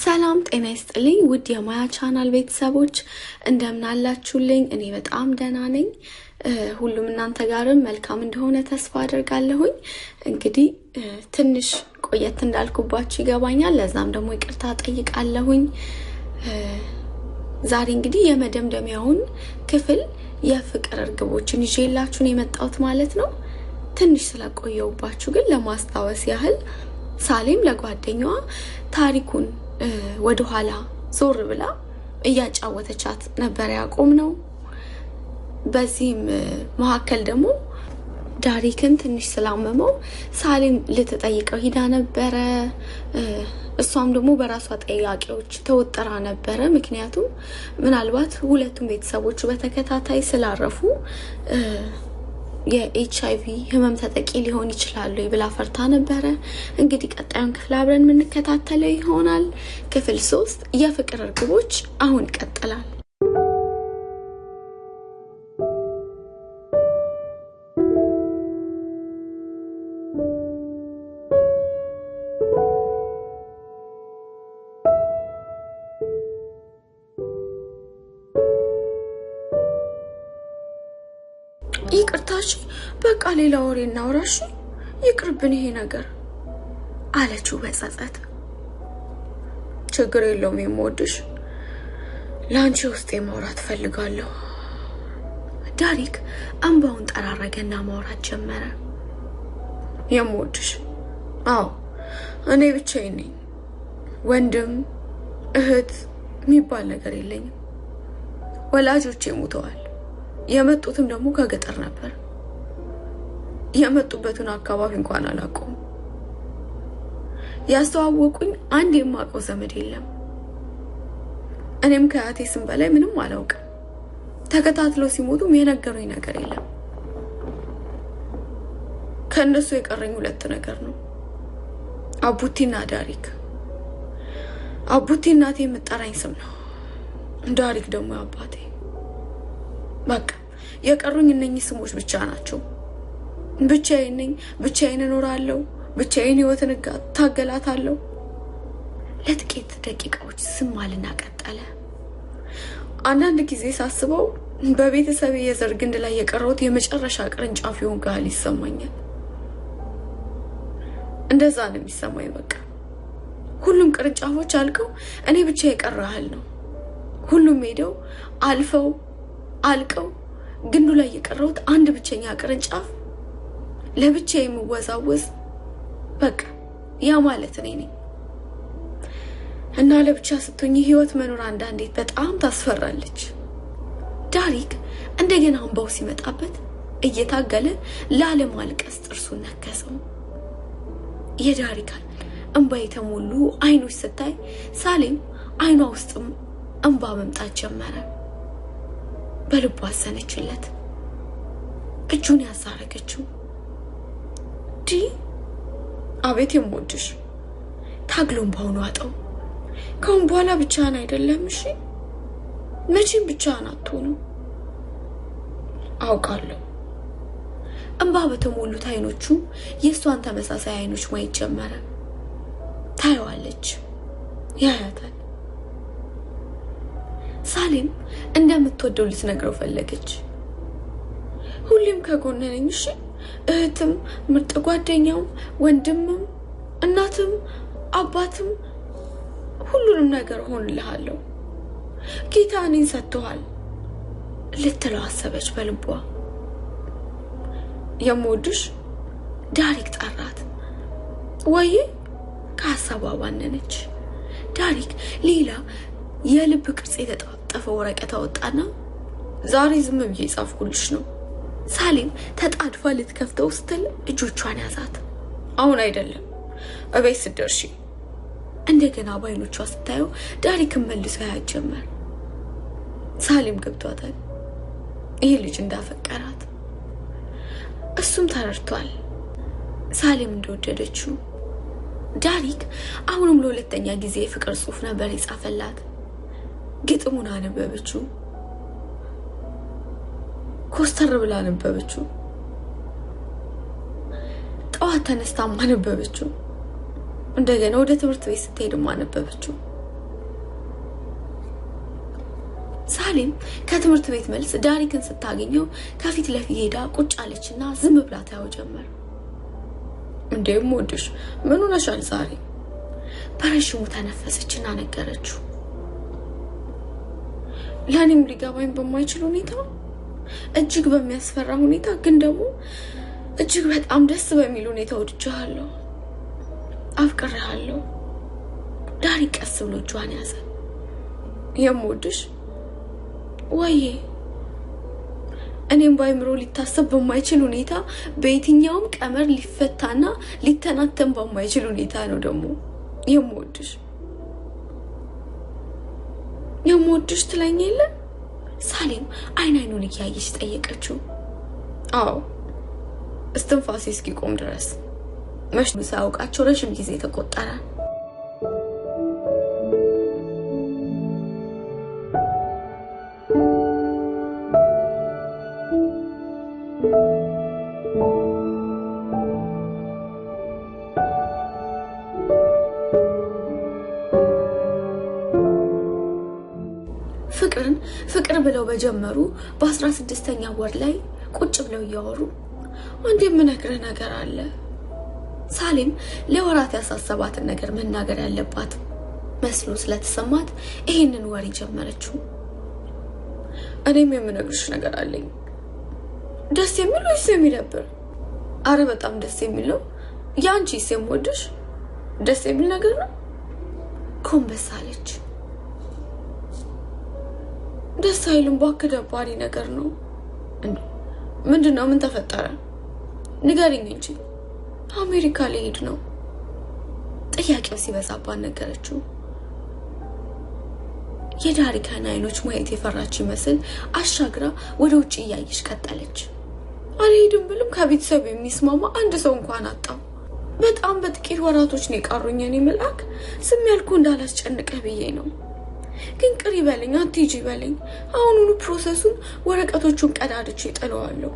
ሰላም ጤና ይስጥልኝ ውድ የማያ ቻናል ቤተሰቦች እንደምን አላችሁልኝ እኔ በጣም ደህና ነኝ ሁሉም እናንተ ጋርም መልካም እንደሆነ ተስፋ አደርጋለሁኝ እንግዲህ ትንሽ ቆየት እንዳልኩባችሁ ይገባኛል ለዛም ደግሞ ይቅርታ ጠይቃለሁኝ ዛሬ እንግዲህ የመደምደሚያውን ክፍል የፍቅር እርግቦችን ይዤላችሁ ነው የመጣሁት ማለት ነው ትንሽ ስለቆየውባችሁ ግን ለማስታወስ ያህል ሳሌም ለጓደኛዋ ታሪኩን ወደ ኋላ ዞር ብላ እያጫወተቻት ነበር ያቆምነው በዚህም መሐከል ደግሞ ዳሪክን ትንሽ ስላመመው ሳሌም ልትጠይቀው ሄዳ ነበር እሷም ደግሞ በራሷ ጥያቄዎች ተወጥራ ነበር ምክንያቱም ምናልባት ሁለቱም ቤተሰቦቹ በተከታታይ ስላረፉ የኤችአይቪ ህመም ተጠቂ ሊሆን ይችላል ብላ ፈርታ ነበር እንግዲህ ቀጣዩን ክፍል አብረን ምን እንከታተለው ይሆናል ክፍል 3 የፍቅር እርግቦች አሁን ይቀጥላል ይቅርታሽ በቃ ሌላ ወሬ እናውራሽ ይቅርብን ይሄ ነገር አለችው በጸጸት ችግር የለውም የምወድሽ ላንቺ ውስጥ ማውራት ፈልጋለሁ ዳሪክ አንባውን ጠራረገና ማውራት ጀመረ የምወድሽ አዎ እኔ ብቻዬን ነኝ ወንድም እህት የሚባል ነገር የለኝም ወላጆቼ ሞተዋል የመጡትም ደግሞ ከገጠር ነበር የመጡበትን አካባቢ እንኳን አላውቀውም ያስተዋወቁኝ አንድ የማውቀው ዘመድ የለም እኔም ከአቴ ስም በላይ ምንም አላውቅም ተከታትለው ሲሞቱም የነገሩኝ ነገር የለም ከነሱ የቀረኝ ሁለት ነገር ነው አቡቲና ዳሪክ አቡቲ እናቴ የምጠራኝ ስም ነው ዳሪክ ደግሞ አባቴ በቃ የቀሩኝ እነኚህ ስሞች ብቻ ናቸው ብቻዬን ነኝ ብቻዬን እኖራለሁ ብቻዬን ህይወትን ታገላታለሁ ለጥቂት ደቂቃዎች ዝም አለና ቀጠለ አንዳንድ ጊዜ ሳስበው በቤተሰብ የዘር ግንድ ላይ የቀረውት የመጨረሻ ቅርንጫፍ ይሆናል ይሰማኛል እንደዛ ነው የሚሰማኝ በቃ ሁሉም ቅርንጫፎች አልቀው እኔ ብቻ የቀራህል ነው ሁሉም ሄደው አልቀው ግንዱ ላይ የቀረውት አንድ ብቸኛ ቅርንጫፍ ለብቻዬ የምወዛወዝ በቃ ያ ማለት እኔ ነኝ እና ለብቻ ስትሆኚ ህይወት መኖር አንዳንዴ በጣም ታስፈራለች ዳሪክ እንደገና አንባው ሲመጣበት እየታገለ ላለማልቀስ ጥርሱን ነከሰው የዳሪክ እንባ የተሞሉ አይኖች ስታይ ሳሌም አይኗ ውስጥም እንባ መምጣት ጀመረ በልቧ አዘነችለት እጁን ያዛረገችው ዲ አቤት የምወድሽ ታግሎም ባውኑ አጣው ካሁን በኋላ ብቻህን አይደለም እሺ መቼም ብቻህን አትሆኑ አውቃለሁ እንባ በተሞሉት አይኖቹ የሷን ተመሳሳይ አይኖች ማየት ጀመረ ታየዋለች ያያታል ሳሌም እንደምትወደው ልትነግረው ፈለገች ሁሌም ከጎኔ ነኝ እሺ እህትም ምርጥ ጓደኛው ወንድምም እናትም አባትም ሁሉንም ነገር ሆንልሃለሁ ጌታ እኔን ሰጥቷል ልትለው አሰበች በልቧ የምወድሽ ዳሪክ ጠራት ወይ ከሐሳቧ ባነነች ዳሪክ ሌላ የልብ ቅርጽ የተጣጠፈ ወረቀት አወጣና ዛሬ ዝም ብዬ ጻፍኩልሽ ነው ሳሌም ተጣድፋ ልትከፍተው ስትል እጆቿን ያዛት አሁን አይደለም እቤት ስትደርሺ እንደገና ባይኖቿ ስታየው ዳሪክን መልሶ ያጀመር ሳሌም ገብቷታል ይሄ ልጅ እንዳፈቀራት እሱም ተረድቷል ሳሌም እንደወደደችው ዳሪክ አሁንም ለሁለተኛ ጊዜ ፍቅር ጽሑፍ ነበር የጻፈላት ግጥሙን አነበበችው ኮስተር ብላ ነበበችው። ጠዋት ተነስታ ማነበበችው። እንደገና ወደ ትምህርት ቤት ስትሄድ ማነበበችው። ሳሌም ከትምህርት ቤት መልስ ዳሪክን ስታገኘው ከፊት ለፊት ሄዳ ቁጭ አለችና ዝም ብላ ታየው ጀመር። እንደም ወድሽ ምን ሆነሻል ዛሬ? በረሽሙ ተነፈሰችና ነገረችው። ለኔም ሊገባኝ በማይችል ሁኔታ እጅግ በሚያስፈራ ሁኔታ ግን ደግሞ እጅግ በጣም ደስ በሚል ሁኔታ ወድጄሃለሁ፣ አፍቅሬሃለሁ። ዳሪክ ቀስ ብሎ እጇን ያዘ። የምወድሽ ወይ እኔም ባይምሮ ሊታሰብ በማይችል ሁኔታ በየትኛውም ቀመር ሊፈታና ሊተናተን በማይችል ሁኔታ ነው ደግሞ የምወድሽ ትለኝ የለ? ሳሌም አይኑን እያየች ጠየቀችው። አዎ እስትንፋሴ እስኪቆም ድረስ መሽኑ ሳያውቃቸው ረጅም ጊዜ ተቆጠረ። ፍቅር ብለው በጀመሩ በ16ኛ ወር ላይ ቁጭ ብለው ያወሩ አንዴ ምንነግርህ ነገር አለ። ሳሌም ለወራት ያሳሰባትን ነገር መናገር ያለባት መስሎ ስለተሰማት ይሄንን ወሬ ጀመረችው። እኔም የምነግርሽ ነገር አለኝ። ደስ የሚል ወይስ የሚደብር? አረ በጣም ደስ የሚል ነው። ያንቺስ የምወድሽ ደስ የሚል ነገር ነው? ኮምበስ አለች። ደስ አይልም ባክህ፣ ደባሪ ነገር ነው። ምንድነው? ምን ተፈጠረ? ንገሪኝ እንጂ። አሜሪካ ልሄድ ነው። ጥያቄው ሲበዛባት ነገረችው። የዳሪክን አይኖች ማየት የፈራች ይመስል አሻግራ ወደ ውጭ እያየች ቀጠለች። አልሄድም ብልም ከቤተሰብ የሚስማማ አንድ ሰው እንኳን አጣው። በጣም በጥቂት ወራቶች ነው የቀሩኝ። እኔ መልአክ ስም ያልኩ እንዳላስጨንቅህ ብዬ ነው። ግን ቅር ይበለኝ አትሂጂ ይበለኝ። አሁኑኑ ፕሮሰሱን ወረቀቶቹን ቀዳድቼ ጥለዋለሁ።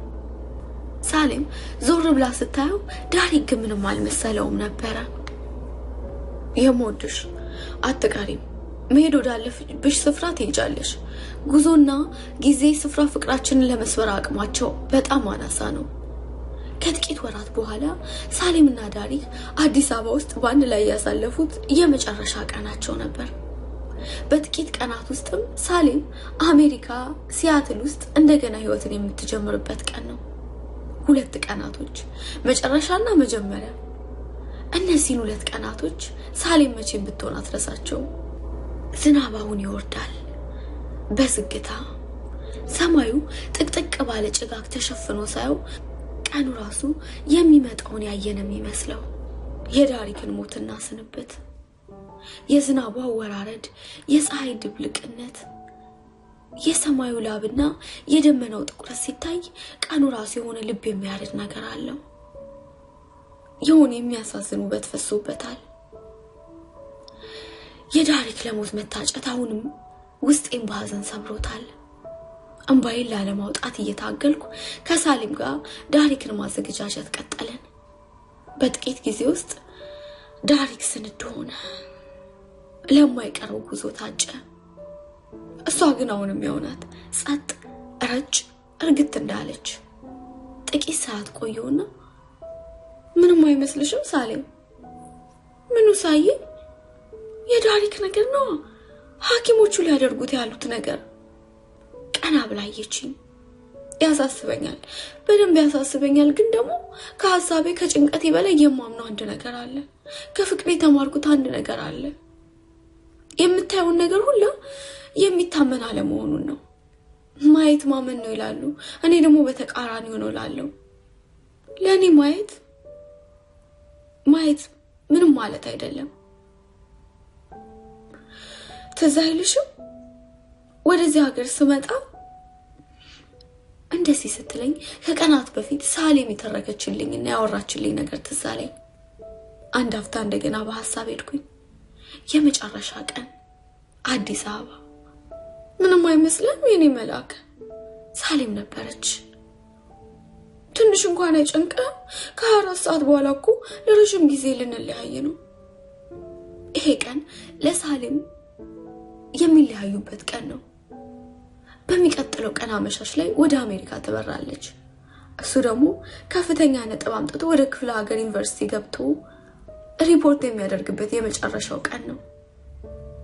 ሳሌም ዞር ብላ ስታየው ዳሪክ ምንም አልመሰለውም ነበር። የምወድሽ አትቀሪም። መሄድ ወዳለብሽ ስፍራ ትሄጃለሽ። ጉዞና ጊዜ ስፍራ ፍቅራችንን ለመስበር አቅማቸው በጣም አናሳ ነው። ከጥቂት ወራት በኋላ ሳሌምና ዳሪክ አዲስ አበባ ውስጥ በአንድ ላይ ያሳለፉት የመጨረሻ ቀናቸው ነበር። በጥቂት ቀናት ውስጥም ሳሌም አሜሪካ ሲያትል ውስጥ እንደገና ህይወትን የምትጀምርበት ቀን ነው። 2 ቀናቶች መጨረሻና መጀመሪያ። እነዚህ 2 ቀናቶች ሳሌም መቼም ብትሆን አትረሳቸው። ዝናብ አሁን ይወርዳል በዝግታ። ሰማዩ ጥቅጥቅ ባለ ጭጋግ ተሸፍኖ ሳይው ቀኑ ራሱ የሚመጣውን ያየን የሚመስለው የዳሪክን ሞትና ስንብት፣ የዝናቡ አወራረድ፣ የፀሐይ ድብልቅነት፣ የሰማዩ ላብና የደመናው ጥቁረት ሲታይ ቀኑ ራሱ የሆነ ልብ የሚያርድ ነገር አለው። የሆነ የሚያሳዝን ውበት ፈሶበታል። የዳሪክ ለሞት መታጨት አሁንም ውስጤን በሐዘን ሰብሮታል። እንባዬን ላለማውጣት እየታገልኩ ከሳሌም ጋር ዳሪክን ማዘጋጀት ቀጠለን። በጥቂት ጊዜ ውስጥ ዳሪክ ስንድ ሆነ። ለማይቀረው ጉዞ ታጨ። እሷ ግን አሁንም የሆናት ጸጥ ረጭ እርግጥ እንዳለች። ጥቂት ሰዓት ቆየውና ምንም አይመስልሽም ሳሌም? ምኑ ሳይ? የዳሪክ ነገር ነው ሐኪሞቹ ሊያደርጉት ያሉት ነገር። ቀና ብላየችኝ። ያሳስበኛል፣ በደንብ ያሳስበኛል። ግን ደግሞ ከሐሳቤ ከጭንቀቴ በላይ የማምነው አንድ ነገር አለ። ከፍቅሬ ተማርኩት አንድ ነገር አለ። የምታየውን ነገር ሁሉ የሚታመን አለመሆኑን ነው። ማየት ማመን ነው ይላሉ። እኔ ደግሞ በተቃራኒው ነው እላለሁ። ለኔ ማየት ምንም ማለት አይደለም። ትዝ አይልሽም? ወደዚህ ሀገር ስመጣ እንደዚህ ስትለኝ ከቀናት በፊት ሳሌም የተረከችልኝና ያወራችልኝ ነገር ትዝ አለኝ። አንድ አፍታ እንደገና በሐሳብ ሄድኩኝ። የመጨረሻ ቀን አዲስ አበባ። ምንም አይመስልም የኔ መልአክ? ሳሌም ነበረች። ትንሽ እንኳን አይጨንቅም? ከ4 ሰዓት በኋላ እኮ ለረጅም ጊዜ ልንለያይ ነው። ይሄ ቀን ለሳሌም የሚለያዩበት ቀን ነው። በሚቀጥለው ቀን አመሻሽ ላይ ወደ አሜሪካ ትበራለች። እሱ ደግሞ ከፍተኛ ነጥብ አምጥቶ ወደ ክፍለ ሀገር ዩኒቨርሲቲ ገብቶ ሪፖርት የሚያደርግበት የመጨረሻው ቀን ነው።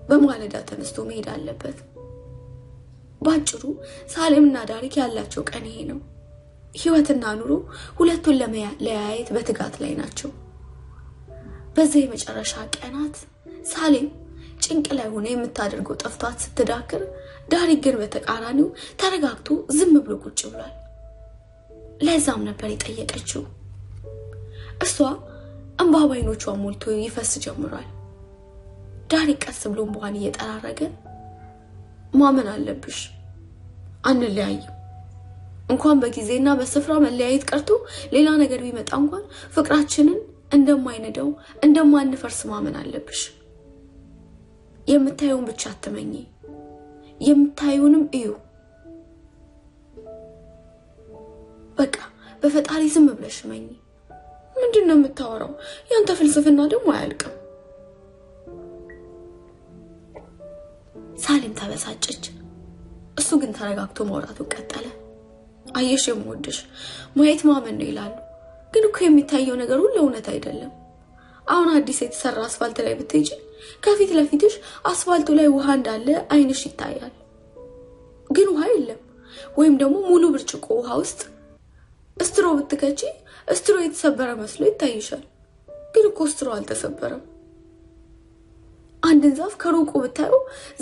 በማለዳ ተነስቶ መሄድ አለበት። ባጭሩ ሳሌምና ዳሪክ ያላቸው ቀን ይሄ ነው። ህይወትና ኑሮ ሁለቱን ለመለያየት በትጋት ላይ ናቸው። በዚህ የመጨረሻ ቀናት ሳሌም ጭንቅ ላይ ሆነ የምታደርገው ጠፍቷት ስትዳክር፣ ዳሪክ ግን በተቃራኒው ተረጋግቶ ዝም ብሎ ቁጭ ብሏል። ለዛም ነበር የጠየቀችው። እሷ እንባ ባይኖቿ ሞልቶ ይፈስ ጀምሯል። ዳሪክ ቀስ ብሎ እንባዋን እየጠራረገ ማመን አለብሽ፣ አንለያይም። እንኳን በጊዜና በስፍራ መለያየት ቀርቶ ሌላ ነገር ቢመጣ እንኳን ፍቅራችንን እንደማይነደው እንደማንፈርስ ማመን አለብሽ። የምታዩን ብቻ አትመኝ፣ የምታዩንም እዩ። በቃ በፈጣሪ ዝም ብለሽ መኝ። ምንድነው የምታወራው? ያንተ ፍልስፍና ደግሞ አያልቅም። ሳሌም ተበሳጨች። እሱ ግን ተረጋግቶ ማውራቱን ቀጠለ። አየሽ የምወድሽ ማየት ማመን ነው ይላሉ። ግን እኮ የሚታየው ነገር ሁሉ እውነት አይደለም። አሁን አዲስ የተሰራ አስፋልት ላይ ብትሄጂ ከፊት ለፊትሽ አስፋልቱ ላይ ውሃ እንዳለ አይንሽ ይታያል። ግን ውሃ የለም። ወይም ደግሞ ሙሉ ብርጭቆ ውሃ ውስጥ ስትሮ ብትከቺ ስትሮ የተሰበረ መስሎ ይታይሻል። ግን እኮ ስትሮ አልተሰበረም። አንድን ዛፍ ከሩቁ ብታዩ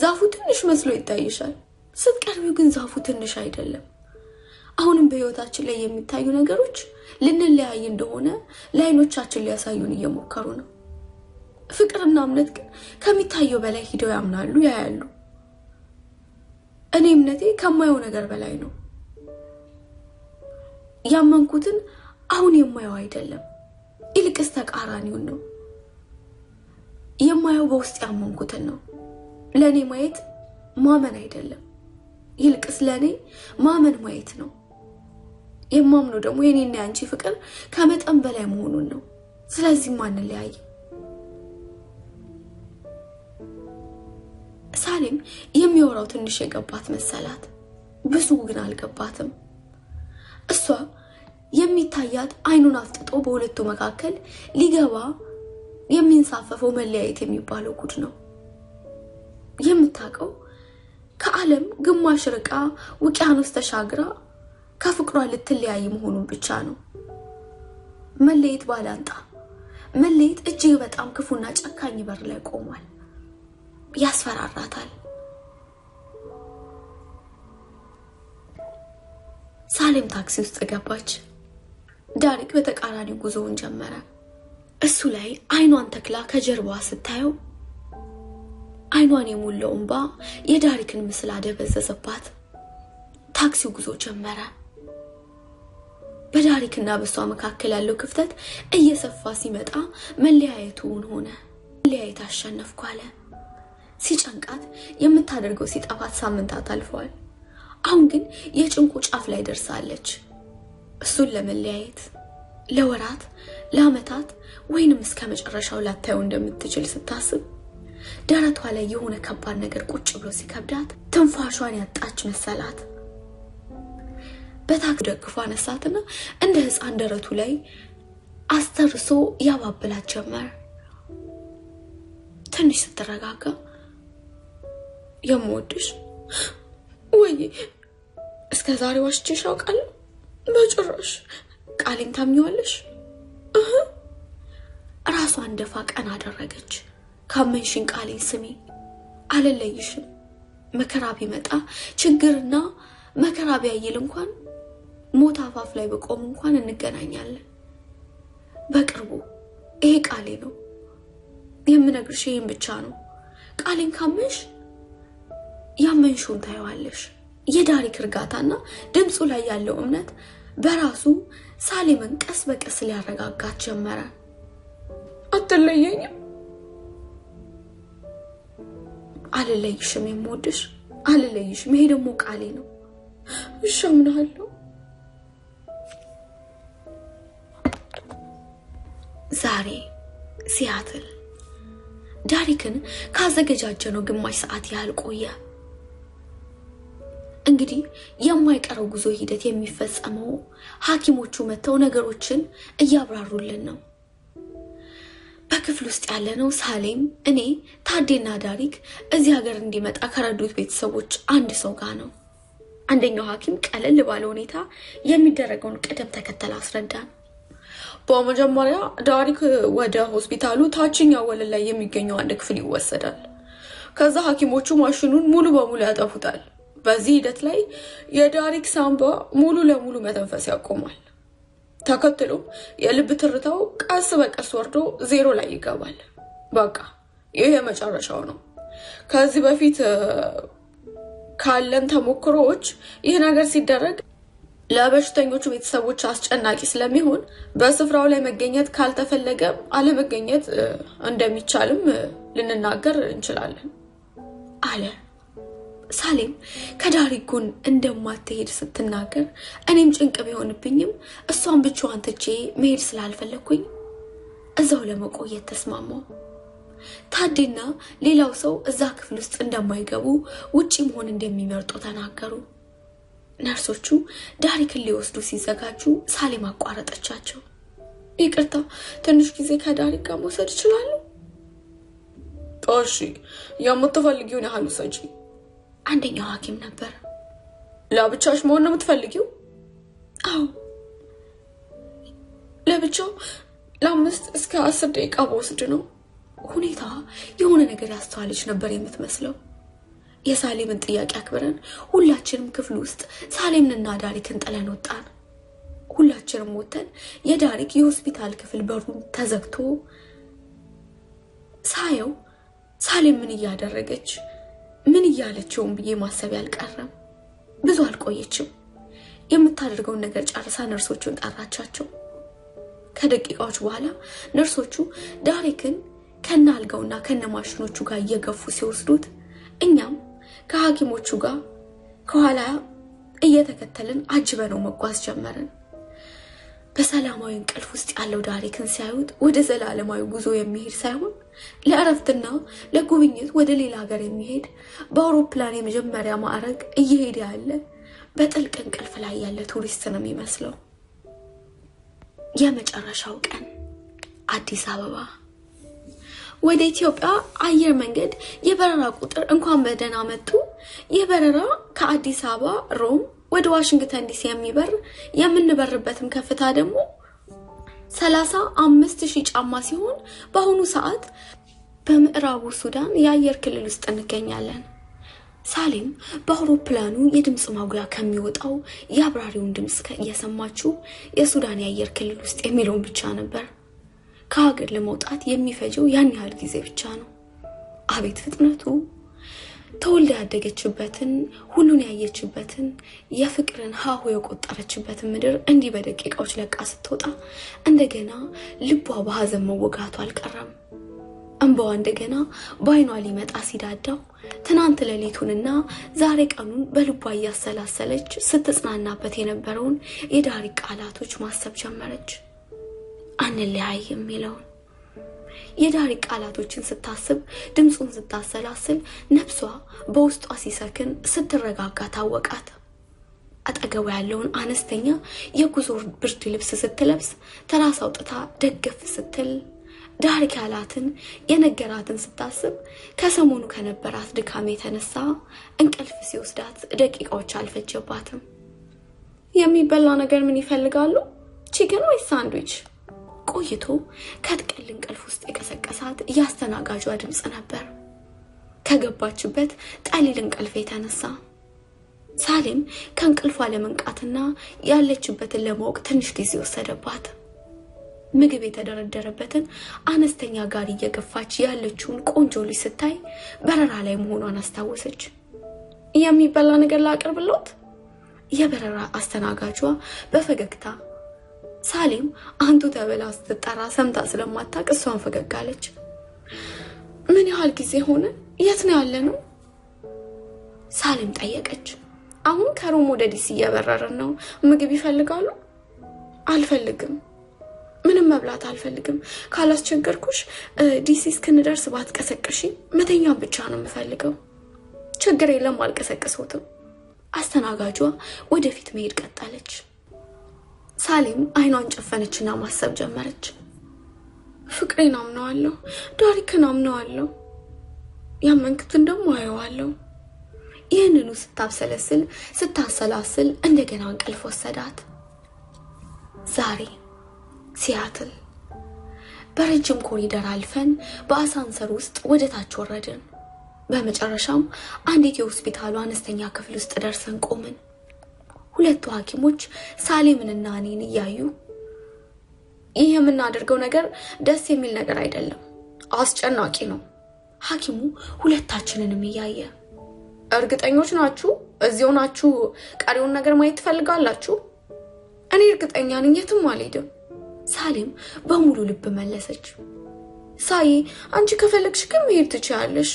ዛፉ ትንሽ መስሎ ይታይሻል። ስትቀርቢው ግን ዛፉ ትንሽ አይደለም። አሁንም በህይወታችን ላይ የሚታዩ ነገሮች ልንለያይ እንደሆነ ለአይኖቻችን ሊያሳዩን እየሞከሩ ነው። ፍቅርና እምነት ግን ከሚታየው በላይ ሂደው ያምናሉ፣ ያያሉ። እኔ እምነቴ ከማየው ነገር በላይ ነው። ያመንኩትን አሁን የማየው አይደለም፣ ይልቅስ ተቃራኒውን ነው። የማየው በውስጥ ያመንኩትን ነው። ለኔ ማየት ማመን አይደለም፣ ይልቅስ ለኔ ማመን ማየት ነው። የማምነው ደግሞ የኔና ያንቺ ፍቅር ከመጠን በላይ መሆኑን ነው። ስለዚህ ማንለያይ። ሳሌም የሚወራው ትንሽ የገባት መሰላት፣ ብዙ ግን አልገባትም። እሷ የሚታያት አይኑን አፍጥጦ በሁለቱ መካከል ሊገባ የሚንሳፈፈው መለያየት የሚባለው ጉድ ነው። የምታውቀው ከዓለም ግማሽ ርቃ ውቅያኖስ ተሻግራ ከፍቅሯ ልትለያይ መሆኑን ብቻ ነው። መለየት ባላንጣ፣ መለየት እጅግ በጣም ክፉና ጨካኝ በር ላይ ቆሟል። ያስፈራራታል። ሳሌም ታክሲ ውስጥ ገባች። ዳሪክ በተቃራኒ ጉዞውን ጀመረ። እሱ ላይ አይኗን ተክላ ከጀርባዋ ስታየው አይኗን የሞላው እንባ የዳሪክን ምስል አደበዘዘባት። ታክሲው ጉዞ ጀመረ። በዳሪክና በሷ መካከል ያለው ክፍተት እየሰፋ ሲመጣ መለያየቱን ሆነ። መለያየት አሸነፍኩ አለ። ሲጨንቃት የምታደርገው ሲጠፋት ሳምንታት አልፈዋል። አሁን ግን የጭንቁ ጫፍ ላይ ደርሳለች። እሱን ለመለያየት ለወራት ለአመታት ወይንም እስከ መጨረሻው ላታየው እንደምትችል ስታስብ ደረቷ ላይ የሆነ ከባድ ነገር ቁጭ ብሎ ሲከብዳት ትንፋሿን ያጣች መሰላት። በታክሲ ደግፎ አነሳትና እንደ ህፃን ደረቱ ላይ አስተርሶ ያባብላት ጀመር። ትንሽ ስትረጋጋ የምወድሽ ወይ እስከ ዛሬ ዋሽቼሽ አውቃለሁ? በጭራሽ። ቃሌን ታምኚዋለሽ? ራሷን ደፋ ቀና አደረገች። ካመንሽኝ ቃሌን ስሚ፣ አልለይሽም። መከራ ቢመጣ ችግርና መከራ ቢያይል እንኳን ሞት አፋፍ ላይ በቆም እንኳን እንገናኛለን በቅርቡ። ይሄ ቃሌ ነው። የምነግርሽ ይሄን ብቻ ነው። ቃሌን ካመንሽ ያመንሽውን ታይዋለሽ። የዳሪክ እርጋታና ድምጹ ላይ ያለው እምነት በራሱ ሳሌምን ቀስ በቀስ ሊያረጋጋት ጀመረ። አትለየኝም? አልለይሽም የምወድሽ፣ አልለይሽም። ይሄ ደግሞ ቃሌ ነው። እሺ አምናለሁ። ዛሬ ሲያትል ዳሪክን ካዘገጃጀነው ግማሽ ሰዓት ያህል ቆየ። እንግዲህ የማይቀረው ጉዞ ሂደት የሚፈጸመው ሐኪሞቹ መተው ነገሮችን እያብራሩልን ነው። በክፍል ውስጥ ያለነው ሳሌም፣ እኔ፣ ታዴና ዳሪክ እዚህ ሀገር እንዲመጣ ከረዱት ቤተሰቦች አንድ ሰው ጋር ነው። አንደኛው ሐኪም ቀለል ባለ ሁኔታ የሚደረገውን ቅደም ተከተል አስረዳን። በመጀመሪያ ዳሪክ ወደ ሆስፒታሉ ታችኛው ወለል ላይ የሚገኘው አንድ ክፍል ይወሰዳል። ከዛ ሐኪሞቹ ማሽኑን ሙሉ በሙሉ ያጠፉታል። በዚህ ሂደት ላይ የዳሪክ ሳምባ ሙሉ ለሙሉ መተንፈስ ያቆማል። ተከትሎ የልብ ትርታው ቀስ በቀስ ወርዶ 0 ላይ ይገባል። በቃ ይሄ መጨረሻው ነው። ከዚህ በፊት ካለን ተሞክሮዎች ይሄ ነገር ሲደረግ ለበሽተኞቹ ቤተሰቦች አስጨናቂ ስለሚሆን በስፍራው ላይ መገኘት ካልተፈለገም አለመገኘት እንደሚቻልም ልንናገር እንችላለን አለ። ሳሌም ከዳሪክ ጎን እንደማትሄድ ስትናገር እኔም ጭንቅ ቢሆንብኝም እሷን ብቻዋን ትቼ መሄድ ስላልፈለኩኝ እዛው ለመቆየት ተስማማው። ታዴና ሌላው ሰው እዛ ክፍል ውስጥ እንደማይገቡ ውጪ መሆን እንደሚመርጡ ተናገሩ። ነርሶቹ ዳሪክን ሊወስዱ ሲዘጋጁ ሳሌም አቋረጠቻቸው። ይቅርታ፣ ትንሽ ጊዜ ከዳሪክ ጋር መውሰድ ይችላሉ? እሺ፣ የምትፈልጊውን ያህል ውሰጂ። አንደኛው ሐኪም ነበር። ለብቻሽ መሆን ነው የምትፈልጊው? አዎ፣ ለብቻው ለ5 እስከ 10 ደቂቃ በወስድ ነው። ሁኔታ የሆነ ነገር ያስተዋለች ነበር የምትመስለው። የሳሌምን ጥያቄ አክብረን ሁላችንም ክፍል ውስጥ ሳሌምንና ዳሪክን ጥለን ወጣን። ሁላችንም ወተን የዳሪክ የሆስፒታል ክፍል በሩን ተዘግቶ ሳየው ሳሌም ምን እያደረገች ምን እያለችውን ብዬ ማሰብ ያልቀረም። ብዙ አልቆየችም። የምታደርገውን ነገር ጨርሳ ነርሶቹን ጠራቻቸው። ከደቂቃዎች በኋላ ነርሶቹ ዳሪክን ከናልጋውና ከነማሽኖቹ ጋር እየገፉ ሲወስዱት እኛም ከሐኪሞቹ ጋር ከኋላ እየተከተልን አጅበነው መጓዝ ጀመርን። በሰላማዊ እንቅልፍ ውስጥ ያለው ዳሪክን ሲያዩት ወደ ዘላለማዊ ጉዞ የሚሄድ ሳይሆን ለእረፍትና ለጉብኝት ወደ ሌላ ሀገር የሚሄድ በአውሮፕላን የመጀመሪያ ማዕረግ እየሄደ ያለ በጥልቅ እንቅልፍ ላይ ያለ ቱሪስት ነው የሚመስለው። የመጨረሻው ቀን አዲስ አበባ። ወደ ኢትዮጵያ አየር መንገድ የበረራ ቁጥር እንኳን በደህና መጡ። የበረራ ከአዲስ አበባ ሮም ወደ ዋሽንግተን ዲሲ የሚበር የምንበርበትም ከፍታ ደግሞ 35,000 ጫማ ሲሆን በአሁኑ ሰዓት በምዕራቡ ሱዳን የአየር ክልል ውስጥ እንገኛለን። ሳሌም በአውሮፕላኑ የድምጽ ማጉያ ከሚወጣው የአብራሪውን ድምጽ እየሰማችሁ የሱዳን የአየር ክልል ውስጥ የሚለውን ብቻ ነበር። ከሀገር ለመውጣት የሚፈጀው ያን ያህል ጊዜ ብቻ ነው። አቤት ፍጥነቱ! ተወልዳ ያደገችበትን ሁሉን ያየችበትን የፍቅርን ሃሁ የቆጠረችበትን ምድር እንዲህ በደቂቃዎች ለቃ ስትወጣ እንደገና ልቧ በሐዘን መወጋቱ አልቀረም። እንባዋ እንደገና በአይኗ ሊመጣ ሲዳዳው ትናንት ሌሊቱንና ዛሬ ቀኑን በልቧ እያሰላሰለች ስትጽናናበት የነበረውን የዳሪክ ቃላቶች ማሰብ ጀመረች። አንለያይ የሚለውን የዳሪክ ቃላቶችን ስታስብ ድምጹን ስታሰላስል ነፍሷ በውስጧ ሲሰክን ስትረጋጋ ታወቃት። አጠገቧ ያለውን አነስተኛ የጉዞ ብርድ ልብስ ስትለብስ ተራስ አውጥታ ደገፍ ስትል ዳሪክ ያላትን የነገራትን ስታስብ ከሰሞኑ ከነበራት ድካም የተነሳ እንቅልፍ ሲወስዳት ደቂቃዎች አልፈጀባትም። የሚበላ ነገር ምን ይፈልጋሉ? ቺክን ወይ ሳንድዊች? ቆይቶ ከጥቅል እንቅልፍ ውስጥ የቀሰቀሳት ያስተናጋጇ ድምጽ ነበር። ከገባችበት ጠሊል እንቅልፍ የተነሳ ሳሌም ከእንቅልፏ ለመንቃትና ያለችበትን ለማወቅ ትንሽ ጊዜ ወሰደባት። ምግብ የተደረደረበትን አነስተኛ ጋሪ እየገፋች ያለችውን ቆንጆ ልጅ ስታይ በረራ ላይ መሆኗን አስታወሰች። የሚበላ ነገር ላቅርብልዎት? የበረራ አስተናጋጇ በፈገግታ ሳሌም አንቱ ተበላ ስትጠራ ሰምታ ስለማታውቅ እሷን ፈገግ አለች። ምን ያህል ጊዜ ሆነ? የት ነው ያለነው? ሳሌም ጠየቀች። አሁን ከሮም ወደ ዲሲ እየበረርን ነው። ምግብ ይፈልጋሉ? አልፈልግም። ምንም መብላት አልፈልግም። ካላስቸገርኩሽ ዲሲ እስክንደርስ ባትቀሰቅሺ፣ መተኛ ብቻ ነው የምፈልገው። ችግር የለም አልቀሰቅሰውትም። አስተናጋጇ ወደፊት መሄድ ቀጠለች። ሳሌም አይኗን ጨፈነችና ማሰብ ጀመረች። ፍቅሬን አምነዋለሁ፣ ዳሪክን አምነዋለሁ፣ ያመንኩትን ደግሞ አየዋለሁ። ይህንኑ ስታሰላስል እንደገና እንቅልፍ ወሰዳት። ዛሬ ሲያትል በረጅም ኮሪደር አልፈን በአሳንሰር ውስጥ ወደ ታች ወረድን። በመጨረሻም አንዲት የሆስፒታሉ አነስተኛ ክፍል ውስጥ ደርሰን ቆምን። ሁለቱ ሐኪሞች ሳሌምንና እኔን እያዩ ይህ የምናደርገው ነገር ደስ የሚል ነገር አይደለም፣ አስጨናቂ ነው። ሐኪሙ ሁለታችንንም እያየ እርግጠኞች ናችሁ? እዚሁ ናችሁ? ቀሪውን ነገር ማየት ትፈልጋላችሁ? እኔ እርግጠኛ ነኝ፣ የትም አልሄድም። ሳሌም በሙሉ ልብ መለሰች። ሳይ አንቺ ከፈለግሽ ግን መሄድ ትችያለሽ።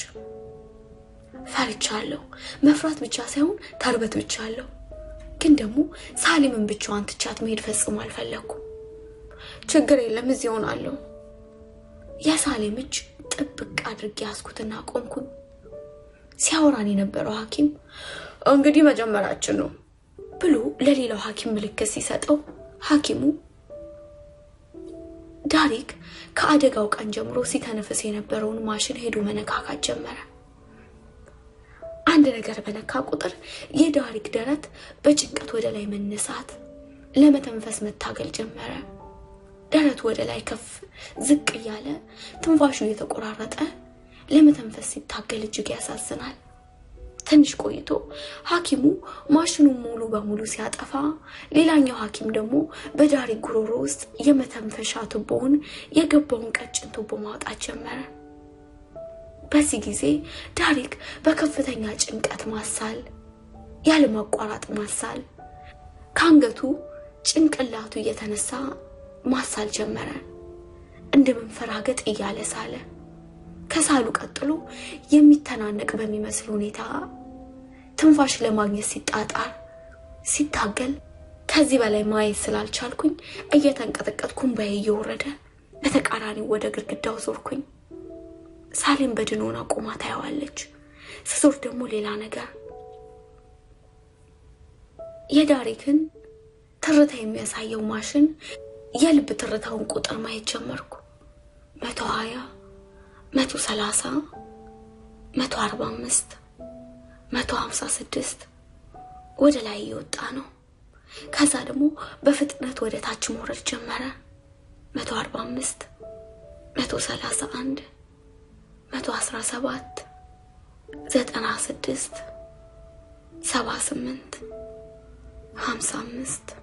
ፈርቻለሁ። መፍራት ብቻ ሳይሆን ተርበት ብቻለሁ። ግን ደግሞ ሳሌምን ብቻዋን ትቻት መሄድ ፈጽሞ አልፈለኩም። ችግር የለም እዚህ ሆናለሁ። የሳሌም እጅ ጥብቅ አድርጌ ያስኩትና ቆምኩኝ። ሲያወራን የነበረው ሐኪም እንግዲህ መጀመራችን ነው ብሎ ለሌላው ሐኪም ምልክት ሲሰጠው ሐኪሙ ዳሪክ ከአደጋው ቀን ጀምሮ ሲተነፍስ የነበረውን ማሽን ሄዶ መነካካት ጀመረ። አንድ ነገር በነካ ቁጥር የዳሪክ ደረት በጭንቀት ወደ ላይ መነሳት፣ ለመተንፈስ መታገል ጀመረ። ደረቱ ወደ ላይ ከፍ ዝቅ እያለ ትንፋሹ እየተቆራረጠ ለመተንፈስ ሲታገል እጅግ ያሳዝናል። ትንሽ ቆይቶ ሐኪሙ ማሽኑን ሙሉ በሙሉ ሲያጠፋ፣ ሌላኛው ሐኪም ደግሞ በዳሪክ ጉሮሮ ውስጥ የመተንፈሻ ቱቦውን የገባውን ቀጭን ቱቦ ማውጣት ጀመረ። በዚህ ጊዜ ዳሪክ በከፍተኛ ጭንቀት ማሳል፣ ያለ ማቋረጥ ማሳል፣ ካንገቱ ጭንቅላቱ እየተነሳ ማሳል ጀመረ። እንደ መንፈራገጥ እያለ ሳለ፣ ከሳሉ ቀጥሎ የሚተናነቅ በሚመስል ሁኔታ ትንፋሽ ለማግኘት ሲታገል፣ ከዚህ በላይ ማየት ስላልቻልኩኝ እየተንቀጠቀጥኩ እንባዬ እየወረደ በተቃራኒው ወደ ግድግዳው ዞርኩኝ። ሳሌም በድኖና ቆማ ታየዋለች። ስዞር ደግሞ ሌላ ነገር፣ የዳሪክን ትርታ የሚያሳየው ማሽን የልብ ትርታውን ቁጥር ማየት ጀመርኩ። 120 130 145 156 ወደ ላይ እየወጣ ነው። ከዛ ደግሞ በፍጥነት ወደ ታች መውረድ ጀመረ። 145 131 117 96 78 55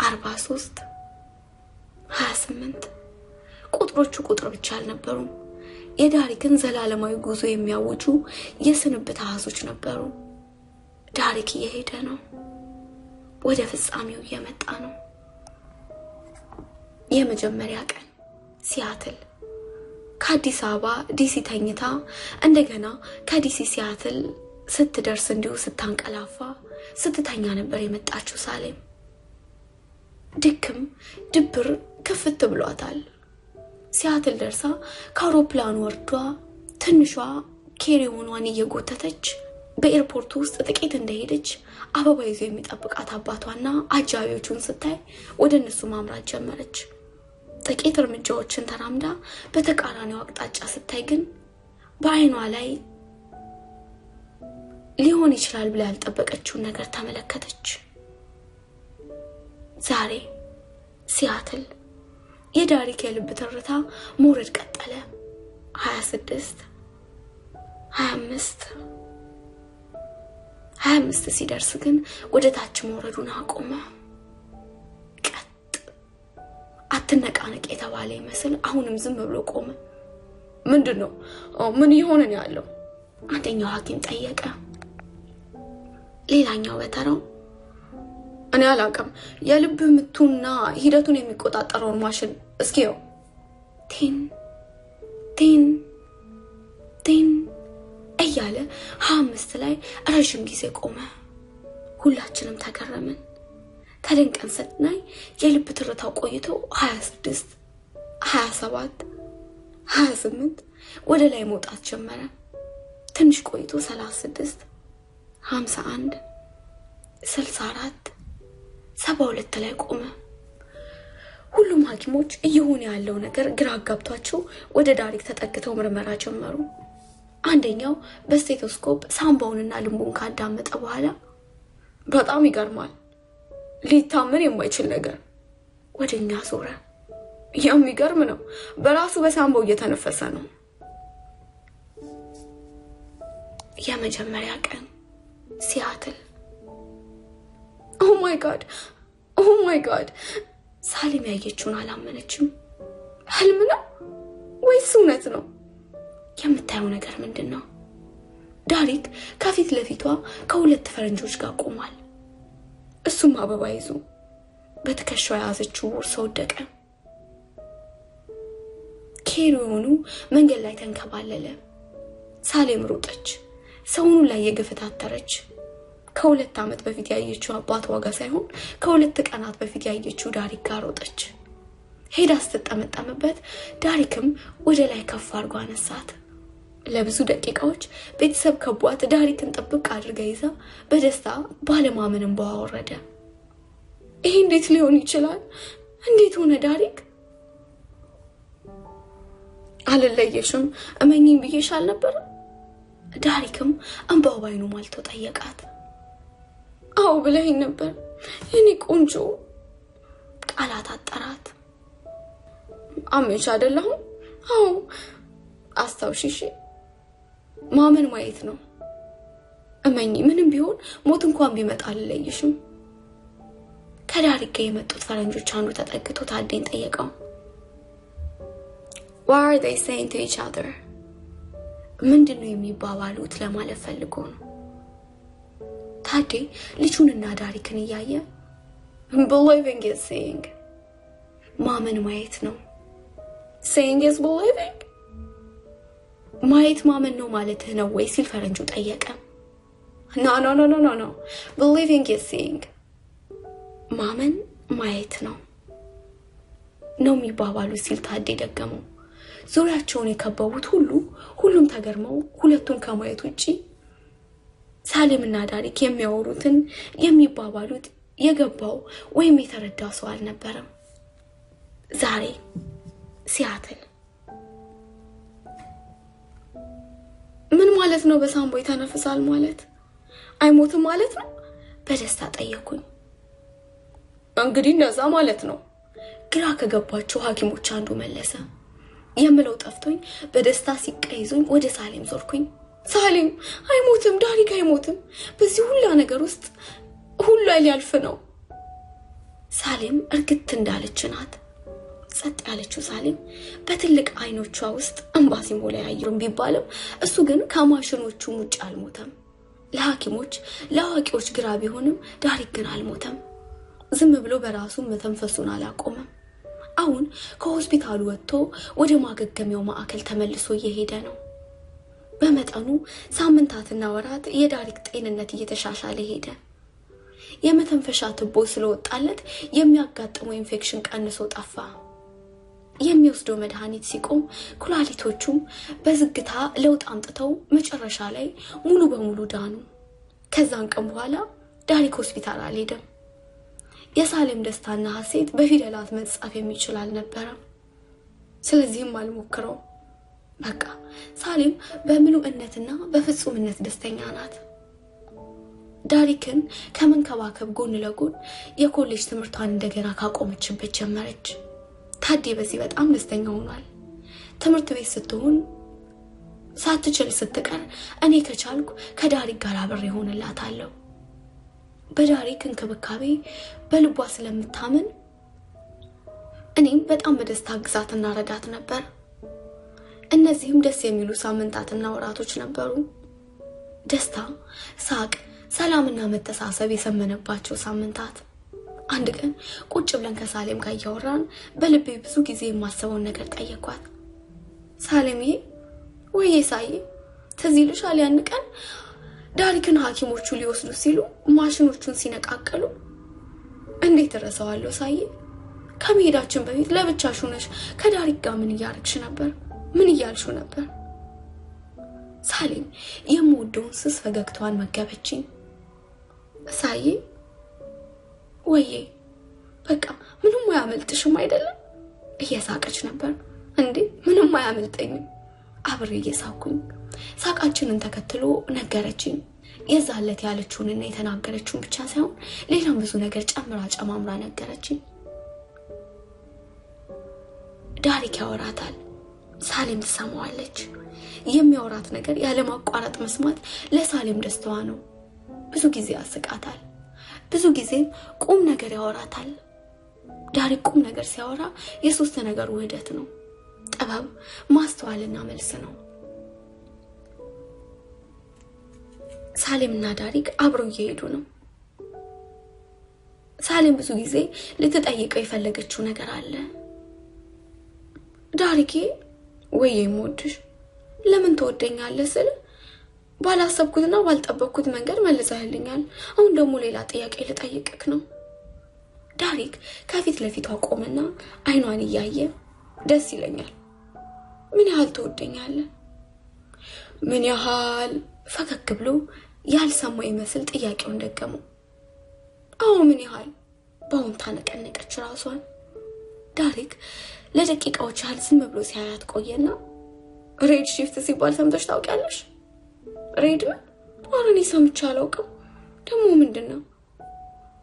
43 28 ቁጥሮቹ ቁጥር ብቻ አልነበሩም። የዳሪክን ዘላለማዊ ጉዞ የሚያውጁ የስንብት አሃዞች ነበሩ። ዳሪክ እየሄደ ነው፣ ወደ ፍጻሜው እየመጣ ነው። የመጀመሪያ ቀን ሲያትል። ከአዲስ አበባ ዲሲ ተኝታ እንደገና ከዲሲ ሲያትል ስትደርስ እንዲሁ ስታንቀላፋ ስትተኛ ነበር የመጣችው ሳሌም። ድክም ድብር ክፍት ብሏታል። ሲያትል ደርሳ ከአውሮፕላኑ ወርዷ ትንሿ ኬሪዮኗን እየጎተተች በኤርፖርቱ ውስጥ ጥቂት እንደሄደች አበባ ይዞ የሚጠብቃት አባቷና አጃቢዎቹን ስታይ ወደ እነሱ ማምራት ጀመረች። ጥቂት እርምጃዎችን ተራምዳ በተቃራኒው አቅጣጫ ስታይ ግን በአይኗ ላይ ሊሆን ይችላል ብላ ያልጠበቀችውን ነገር ተመለከተች። ዛሬ ሲያትል የዳሪክ የልብ ትርታ መውረድ ቀጠለ። 26 25 ሲደርስ ግን ወደ ታች መውረዱን አቆመ። ቀጥ አትነቃነቅ የተባለ ይመስል አሁንም ዝም ብሎ ቆመ። ምንድነው? ምን ይሆን ነው ያለው? አንደኛው ሐኪም ጠየቀ። ሌላኛው በተራው እኔ አላውቅም፣ የልብ ምቱና ሂደቱን የሚቆጣጠረውን ማሽን እስኪው ቲን ቲን ቲን እያለ 25 ላይ ረጅም ጊዜ ቆመ። ሁላችንም ተገረምን። ተደንቀን ስናይ የልብ ትርታው ቆይቶ 26 27 28 ወደ ላይ መውጣት ጀመረ። ትንሽ ቆይቶ 36 51 64 72 ላይ ቆመ። ሁሉም ሐኪሞች እየሆነ ያለው ነገር ግራ አጋብቷቸው ወደ ዳሪክ ተጠግተው ምርመራ ጀመሩ። አንደኛው በስቴቶስኮፕ ሳምባውንና ልቡን ካዳመጠ በኋላ በጣም ይገርማል፣ ሊታመን የማይችል ነገር ወደኛ ዞረ። የሚገርም ነው፣ በራሱ በሳምባው እየተነፈሰ ነው። የመጀመሪያ ቀን ሲያትል። ኦ ማይ ጋድ ሳሊም ያየችውን አላመነችም። ህልም ነው ወይስ እውነት ነው? የምታየው ነገር ምንድነው? ዳሪክ ከፊት ለፊቷ ከሁለት ፈረንጆች ጋር ቆሟል። እሱም አበባ ይዞ በትከሻው ያዘችው ቦርሳ ወደቀ። ኬሪዮኑ መንገድ ላይ ተንከባለለ። ሳሌም ሮጠች፣ ሰውኑ ላይ የገፈታተረች። ከ2 ዓመት በፊት ያየችው አባቷ ጋር ሳይሆን ከ2 ቀናት በፊት ያየችው ዳሪክ ጋር ሮጠች። ሄዳ ስትጠመጠምበት ዳሪክም ወደ ላይ ከፍ አድርጎ አነሳት። ለብዙ ደቂቃዎች ቤተሰብ ከቧት ዳሪክን ጥብቅ አድርጋ ይዛ በደስታ ባለማመንም ባወረደ። ይሄ እንዴት ሊሆን ይችላል? እንዴት ሆነ ዳሪክ? አልለየሽም እመኚኝ ብዬሻል ነበር? ዳሪክም እንባው ባይኑ ማልቶ ጠየቃት። አዎ ብለኸኝ ነበር የኔ ቆንጆ። ቃላት አጠራት። አመንሽ አይደለሁ? አዎ አስታውሽሽ። ማመን ማየት ነው። እመኚ፣ ምንም ቢሆን ሞት እንኳን ቢመጣ አልለይሽም። ከዳሪክ ጋር የመጡት ፈረንጆች አንዱ ተጠግቶ ታዴን ጠየቀው። What are they saying to each other? ምንድነው የሚባባሉት ለማለት ፈልጎ ነው። ታዴ ልጁንና ዳሪክን እያየ believing is seeing፣ ማመን ማየት ነው። Seeing is believing? ማየት ማመን ነው ማለት ነው ወይ ሲል ፈረንጁ ጠየቀ። No. Believing is seeing። ማመን ማየት ነው የሚባባሉ ሲል ታዴ ደገመው። ዙሪያቸውን የከበቡት ሁሉም ተገርመው ሁለቱን ከማየት ውጪ ሳሌምና ዳሪክ የሚያወሩትን የሚባባሉት የገባው ወይም የተረዳው ሰው አልነበረም። ዛሬ ሲያትል። ምን ማለት ነው በሳምቦ ይተነፍሳል ማለት? አይሞትም ማለት ነው? በደስታ ጠየቁኝ። እንግዲህ እንደዛ ማለት ነው። ግራ ከገባቸው ሐኪሞች አንዱ መለሰ። የምለው ጠፍቶኝ በደስታ ሲቀይዙኝ ወደ ሳሌም ዞርኩኝ። ሳሌም አይሞትም፣ ዳሪክ አይሞትም። በዚህ ሁሉ ነገር ውስጥ ሁሉ ሊያልፍ ነው። ሳሌም እርግጥ እንዳለች ናት። ጸጥ ያለችው ሳሌም በትልቅ አይኖቿ ውስጥ እንባ ሲሞላ ያየሩም ቢባልም እሱ ግን ከማሽኖቹ ውጭ አልሞተም። ለሐኪሞች ለአዋቂዎች ግራ ቢሆንም ዳሪክ ግን አልሞተም። ዝም ብሎ በራሱ መተንፈሱን አላቆመም። አሁን ከሆስፒታሉ ወጥቶ ወደ ማገገሚያው ማዕከል ተመልሶ እየሄደ ነው። በመጠኑ ሳምንታትና ወራት የዳሪክ ጤንነት እየተሻሻለ ሄደ። የመተንፈሻ ትቦ ስለወጣለት የሚያጋጥመው ኢንፌክሽን ቀንሶ ጠፋ። የሚወስደው መድኃኒት ሲቆም ኩላሊቶቹም በዝግታ ለውጥ አምጥተው መጨረሻ ላይ ሙሉ በሙሉ ዳኑ። ከዛን ቀን በኋላ ዳሪክ ሆስፒታል አልሄደም። የሳሌም ደስታና ሐሴት በፊደላት መጻፍ የሚችል አልነበረም። ስለዚህም አልሞክረው። በቃ ሳሌም በምሉዕነትና በፍጹምነት ደስተኛ ናት። ዳሪክን ከመንከባከብ ጎን ለጎን የኮሌጅ ትምህርቷን እንደገና ካቆመችበት ጀመረች። ታዴ በዚህ በጣም ደስተኛ ሆኗል። ትምህርት ቤት ስትሆን ሳትችል ስትቀር እኔ ከቻልኩ ከዳሪክ ጋር አብሬ ሆነላታለሁ። በዳሪክ እንክብካቤ በልቧ ስለምታመን እኔም በጣም በደስታ ግዛትና ረዳት ነበር። እነዚህም ደስ የሚሉ ሳምንታትና ወራቶች ነበሩ። ደስታ፣ ሳቅ፣ ሰላምና መተሳሰብ የሰመነባቸው ሳምንታት። አንድ ቀን ቁጭ ብለን ከሳሌም ጋር ያወራን በልቤ ብዙ ጊዜ የማስበውን ነገር ጠየኳት። ሳሌምዬ ወይዬ ሳዬ ትዝ ይልሻል ያን ቀን ዳሪክን ሐኪሞቹ ሊወስዱ ሲሉ ማሽኖቹን ሲነቃቀሉ እንዴት ረሳዋለሁ ሳይ ከመሄዳችን በፊት ለብቻሽ ሆነሽ ከዳሪክ ጋር ምን እያረግሽ ነበር? ምን እያልሽ ነበር? ሳሌም የምወደውን ስስ ፈገግታዋን መገበችኝ። ሳይ ወዬ በቃ ምንም አያመልጥሽም አይደለም? እየሳቀች ነበር። እንዴ ምንም አያመልጠኝም። አብሬ እየሳኩኝ ሳቃችንን ተከትሎ ነገረችኝ። የዛለት ያለችውንና የተናገረችውን ብቻ ሳይሆን ሌላም ብዙ ነገር ጨማምራ ነገረችኝ። ዳሪክ ያወራታል፣ ሳሌም ትሰማዋለች። የሚያወራት ነገር ያለ ማቋረጥ መስማት ለሳሌም ደስታዋ ነው። ብዙ ጊዜ ያስቃታል፣ ብዙ ጊዜም ቁም ነገር ያወራታል። ዳሪክ ቁም ነገር ሲያወራ የሶስት ነገር ውህደት ነው። ጥበብ፣ ማስተዋልና መልስ ነው። ሳሌምና ዳሪክ አብረው እየሄዱ ነው። ሳሌም ብዙ ጊዜ ልትጠይቀው የፈለገችው ነገር አለ። ዳሪክ ወይዬ ሞድሽ ለምን ተወደኛለህ ስል ባላሰብኩትና ባልጠበቅኩት መንገድ መልሰህልኛል። አሁን ደግሞ ሌላ ጥያቄ ልጠይቅክ ነው። ዳሪክ ከፊት ለፊቷ ቆመና አይኗን እያየ ደስ ይለኛል። ምን ያህል ተወደኛለህ? ምን ያህል? ፈገግ ብሎ ያልሰማው ይመስል ጥያቄውን ደገመው። አዎ ምን ያህል? በአሁን ታነቀነቀች ራሷን። ዳሪክ ለደቂቃዎች ያህል ዝም ብሎ ሲያያት ቆየና ሬድ ሺፍት ሲባል ሰምተሽ ታውቂያለሽ? ሬድ ምን? ኧረ እኔ ሰምቼ አላውቅም። ደግሞ ምንድነው?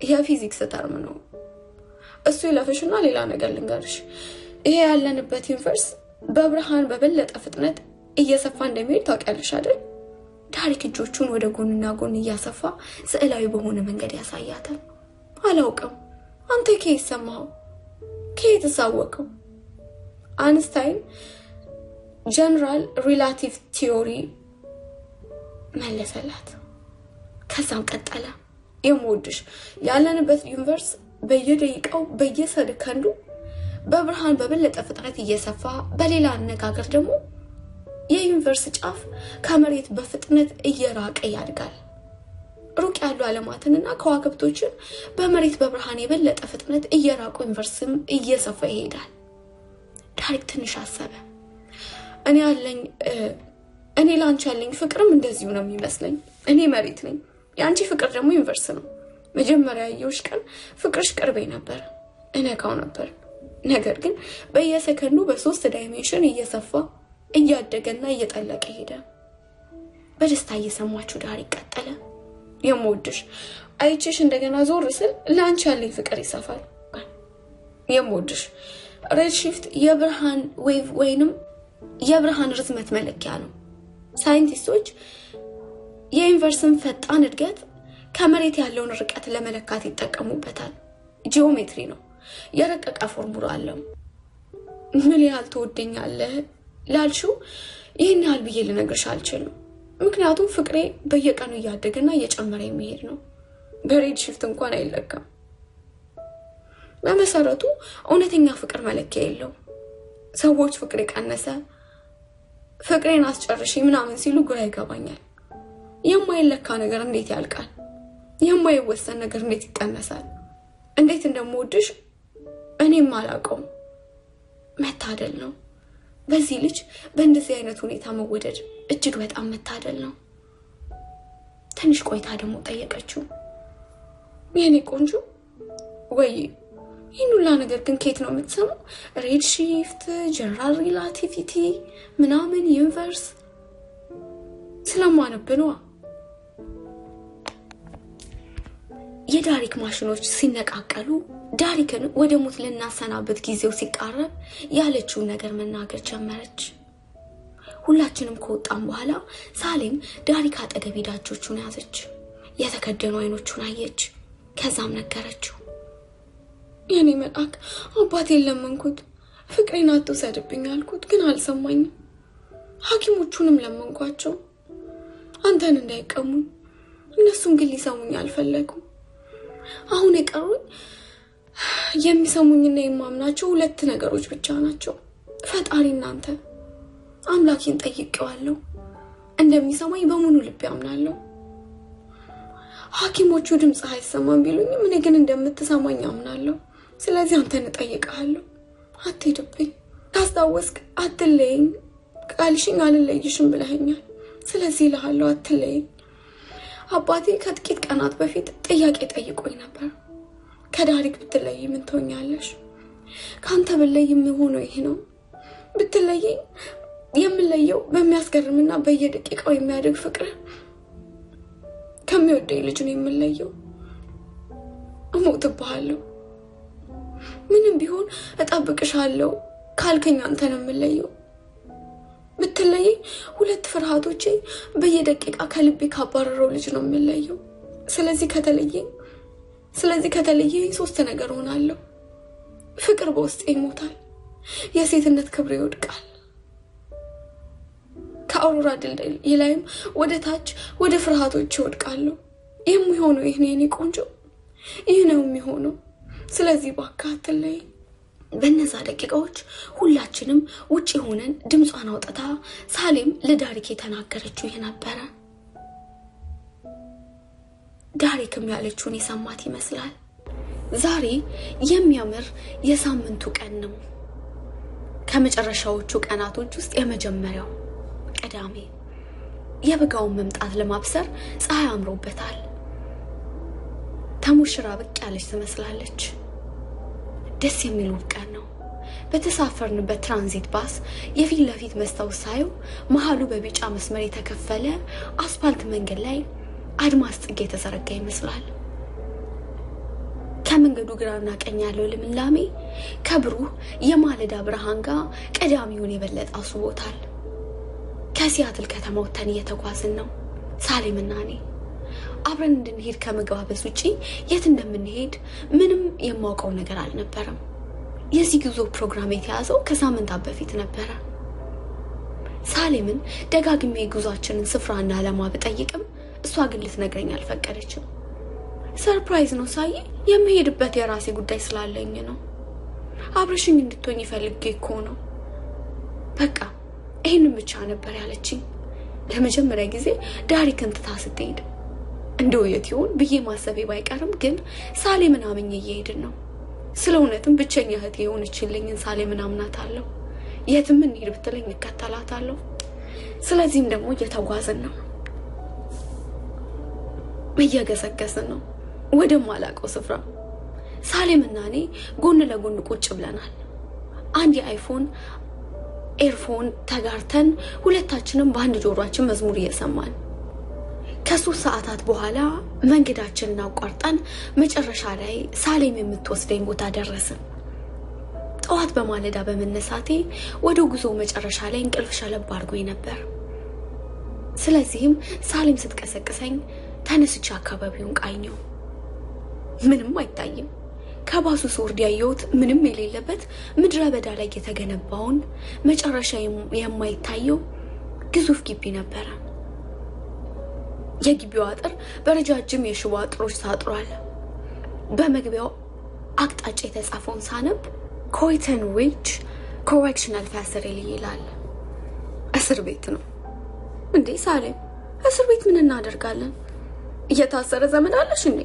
የፊዚክስ ተርም ነው። እሱ ይለፍሽና ሌላ ነገር ልንገርሽ። ይሄ ያለንበት ዩኒቨርስ በብርሃን በበለጠ ፍጥነት እየሰፋ እንደሚሄድ ታውቂያለሽ አይደል? ዳሪክ እጆቹን ወደ ጎንና ጎን እያሰፋ ስዕላዊ በሆነ መንገድ ያሳያታል። አላውቅም። አንተ ከየት ሰማኸው? ከየት ተሳወቀው? አንስታይን ጀነራል ሪላቲቭ ቲዮሪ መለሰላት። ከዛም ቀጠለ። የምወድሽ ያለንበት ዩኒቨርስ በየደቂቃው በየሰከንዱ በብርሃን በበለጠ ፍጥነት እየሰፋ፣ በሌላ አነጋገር ደግሞ የዩኒቨርስ ጫፍ ከመሬት በፍጥነት እየራቀ ያድጋል። ሩቅ ያሉ ዓለማትንና ከዋክብቶችን በመሬት በብርሃን የበለጠ ፍጥነት እየራቁ ዩኒቨርስም እየሰፋ ይሄዳል። ዳሪክ ትንሽ አሰበ። እኔ ላንቺ ያለኝ ፍቅርም እንደዚሁ ነው የሚመስለኝ። እኔ መሬት ነኝ፣ ያንቺ ፍቅር ደግሞ ዩኒቨርስ ነው። መጀመሪያ ያየሁሽ ቀን ፍቅርሽ ቅርቤ ነበር፣ እነካው ነበር። ነገር ግን በየሰከንዱ በ3 ዳይሜንሽን እየሰፋ እያደገና እየጠለቀ ሄደ። በደስታ እየሰማችሁ ዳሪክ ቀጠለ። የምወድሽ አይቼሽ እንደገና ዞር ስል ላንቺ ያለኝ ፍቅር ይሰፋል። የምወድሽ ሬድ ሺፍት የብርሃን ዌቭ ወይንም የብርሃን ርዝመት መለኪያ ነው። ሳይንቲስቶች የዩኒቨርስን ፈጣን እድገት ከመሬት ያለውን ርቀት ለመለካት ይጠቀሙበታል። ጂኦሜትሪ ነው፣ የረቀቀ ፎርሙላ አለው። ምን ያህል ተወደኛለህ ላልሽው ይህን ያህል ብዬ ልነግርሽ አልችልም። ምክንያቱም ፍቅሬ በየቀኑ እያደገና እየጨመረ የሚሄድ ነው። በሬድ ሺፍት እንኳን አይለካም። በመሰረቱ እውነተኛ ፍቅር መለኪያ የለው። ሰዎች ፍቅሬ ቀነሰ፣ ፍቅሬን አስጨርሺ ምናምን ሲሉ ግራ ይገባኛል። የማይለካ ነገር እንዴት ያልቃል? የማይወሰን ነገር እንዴት ይቀነሳል? እንዴት እንደምወድሽ እኔም አላውቀውም። መታደል ነው። በዚህ ልጅ በእንደዚህ አይነት ሁኔታ መወደድ እጅግ በጣም መታደል ነው። ትንሽ ቆይታ ደግሞ ጠየቀችው። የኔ ቆንጆ ወይ ይህን ሁላ ነገር ግን ከየት ነው የምትሰማው? ሬድ ሺፍት፣ ጀነራል ሪላቲቪቲ ምናምን ዩኒቨርስ ስለማነብ ነዋ። የዳሪክ ማሽኖች ሲነቃቀሉ ዳሪክን ወደ ሞት ልናሰናበት ጊዜው ሲቃረብ ያለችውን ነገር መናገር ጀመረች። ሁላችንም ከወጣን በኋላ ሳሌም ዳሪክ አጠገብ ሄዳጆቹን ያዘች። የተከደኑ አይኖቹን አየች። ከዛም ነገረችው። የኔ መልአክ አባቴን ለመንኩት፣ ፍቅሬን አትውሰድብኝ አልኩት፣ ግን አልሰማኝም። ሐኪሞቹንም ለመንኳቸው አንተን እንዳይቀሙኝ፣ እነሱም ግን ሊሰሙኝ አልፈለጉም። አሁን የቀሩኝ የሚሰሙኝና የማምናቸው 2 ነገሮች ብቻ ናቸው። ፈጣሪና አንተ። አምላኬን ጠይቄዋለሁ፣ እንደሚሰማኝ በሙሉ ልብ ያምናለሁ። ሐኪሞቹ ድምጽ አይሰማም ቢሉኝም እኔ ግን እንደምትሰማኝ አምናለሁ። ስለዚህ አንተን እጠይቅሃለሁ፣ አትሄድብኝ። ታስታወስክ አትለይኝ ቃልሽኝ አልለይሽም ብለኸኛል። ስለዚህ እልሃለሁ አትለይኝ። አባቴ ከጥቂት ቀናት በፊት ጥያቄ ጠይቆኝ ነበር። ከዳሪክ ብትለይ ምን ትሆኛለሽ? ካንተ ብለይ የሚሆነው ይሄ ነው። ብትለይ የምለየው በሚያስገርምና በየደቂቃው የሚያድግ ፍቅር ከሚወደኝ ልጅ ነው የምለየው። እሞትብሃለሁ። ምንም ቢሆን እጠብቅሻለሁ ካልከኝ አንተ ነው የምለየው። ብትለይ ሁለት ፍርሃቶቼ በየደቂቃ ከልቤ ካባረረው ልጅ ነው የምለየው። ስለዚህ ከተለየ ሶስት ነገር ሆናለሁ። ፍቅር በውስጤ ይሞታል፣ የሴትነት ክብሬ ይወድቃል። ከአውሮራ ድልድይ ላይም ወደ ታች ወደ ፍርሃቶች ይወድቃለሁ። የሚሆነው ይሄ ነው የኔ ቆንጆ፣ ይሄ ነው የሚሆነው። ስለዚህ እባክህ አትለይ። በእነዛ ደቂቃዎች ሁላችንም ውጪ ሆነን ድምጿን አውጥታ ሳሌም ለዳሪክ የተናገረችው ይሄ ነበር። ዳሪክም ያለችውን የሰማት ይመስላል። ዛሬ የሚያምር የሳምንቱ ቀን ነው። ከመጨረሻዎቹ ቀናቶች ውስጥ የመጀመሪያው ቅዳሜ። የበጋውን መምጣት ለማብሰር ፀሐይ አምሮበታል። ተሙሽራ ብቅ ያለች ትመስላለች። ደስ የሚል ቀን ነው። በተሳፈርንበት ትራንዚት ባስ የፊት ለፊት መስታወት ሳየው መሃሉ በቢጫ መስመር የተከፈለ አስፋልት መንገድ ላይ አድማስ ጥግ የተዘረጋ ይመስላል። ከመንገዱ ግራና ቀኝ ያለው ልምላሜ ከብሩህ የማለዳ ብርሃን ጋር ቀዳሚውን የበለጠ አስቦታል። ከሲያትል ከተማ ወጥተን እየተጓዝን ነው ሳሌምና እኔ። አብረን እንድንሄድ ከመግባበዝ ውጪ የት እንደምንሄድ ምንም የማውቀው ነገር አልነበረም። የዚህ ጉዞ ፕሮግራም የተያዘው ከሳምንታት በፊት ነበር። ሳሌምን ደጋግሜ ጉዟችንን ስፍራና ዓላማ ብጠይቅም እሷ ግን ልትነግረኝ አልፈቀደችም። ሰርፕራይዝ ነው ሳይ፣ የምሄድበት የራሴ ጉዳይ ስላለኝ ነው። አብረሽኝ እንድትሆኝ ፈልጌ እኮ ነው። በቃ ይሄንን ብቻ ነበር ያለችኝ። ለመጀመሪያ ጊዜ ዳሪክን ትታ ስትሄድ እንደው የት ይሆን ብዬ ማሰቤ ባይቀርም ግን ሳሌምን አምኜ እየሄድን ነው። ስለ እውነትም ብቸኛ እህቴ የሆነችልኝን ሳሌምን አምናታለሁ። የትም እንሂድ ብትለኝ እከተላታለሁ። ስለዚህም ደግሞ እየተጓዝን ነው፣ እየገሰገስን ነው ወደ ማላውቀው ስፍራ። ሳሌምና እኔ ጎን ለጎን ቁጭ ብለናል። አንድ የአይፎን ኤርፎን ተጋርተን ሁለታችንም በአንድ ጆሮአችን መዝሙር እየሰማን ከ3 ሰዓታት በኋላ መንገዳችንን አቋርጠን መጨረሻ ላይ ሳሌም የምትወስደኝ ቦታ ደረስን። ጠዋት በማለዳ በመነሳቴ ወደ ጉዞ መጨረሻ ላይ እንቅልፍ ሸለብ አድርጎኝ ነበር። ስለዚህም ሳሌም ስትቀሰቅሰኝ ተነስቼ አካባቢውን ቃኘው። ምንም አይታይም። ከባሱ ስወርድ ያየሁት ምንም የሌለበት ምድረ በዳ ላይ የተገነባውን መጨረሻ የማይታየው ግዙፍ ግቢ ነበር። የግቢው አጥር በረጃጅም የሽቦ አጥሮች ታጥሯል። በመግቢያው አቅጣጫ የተጻፈውን ሳነብ ኮይተን ዊች ኮሬክሽናል ፋሲሊቲ ይላል። እስር ቤት ነው እንዴ? ሳሌም እስር ቤት ምን እናደርጋለን? እየታሰረ ዘመድ አለሽ እንዴ?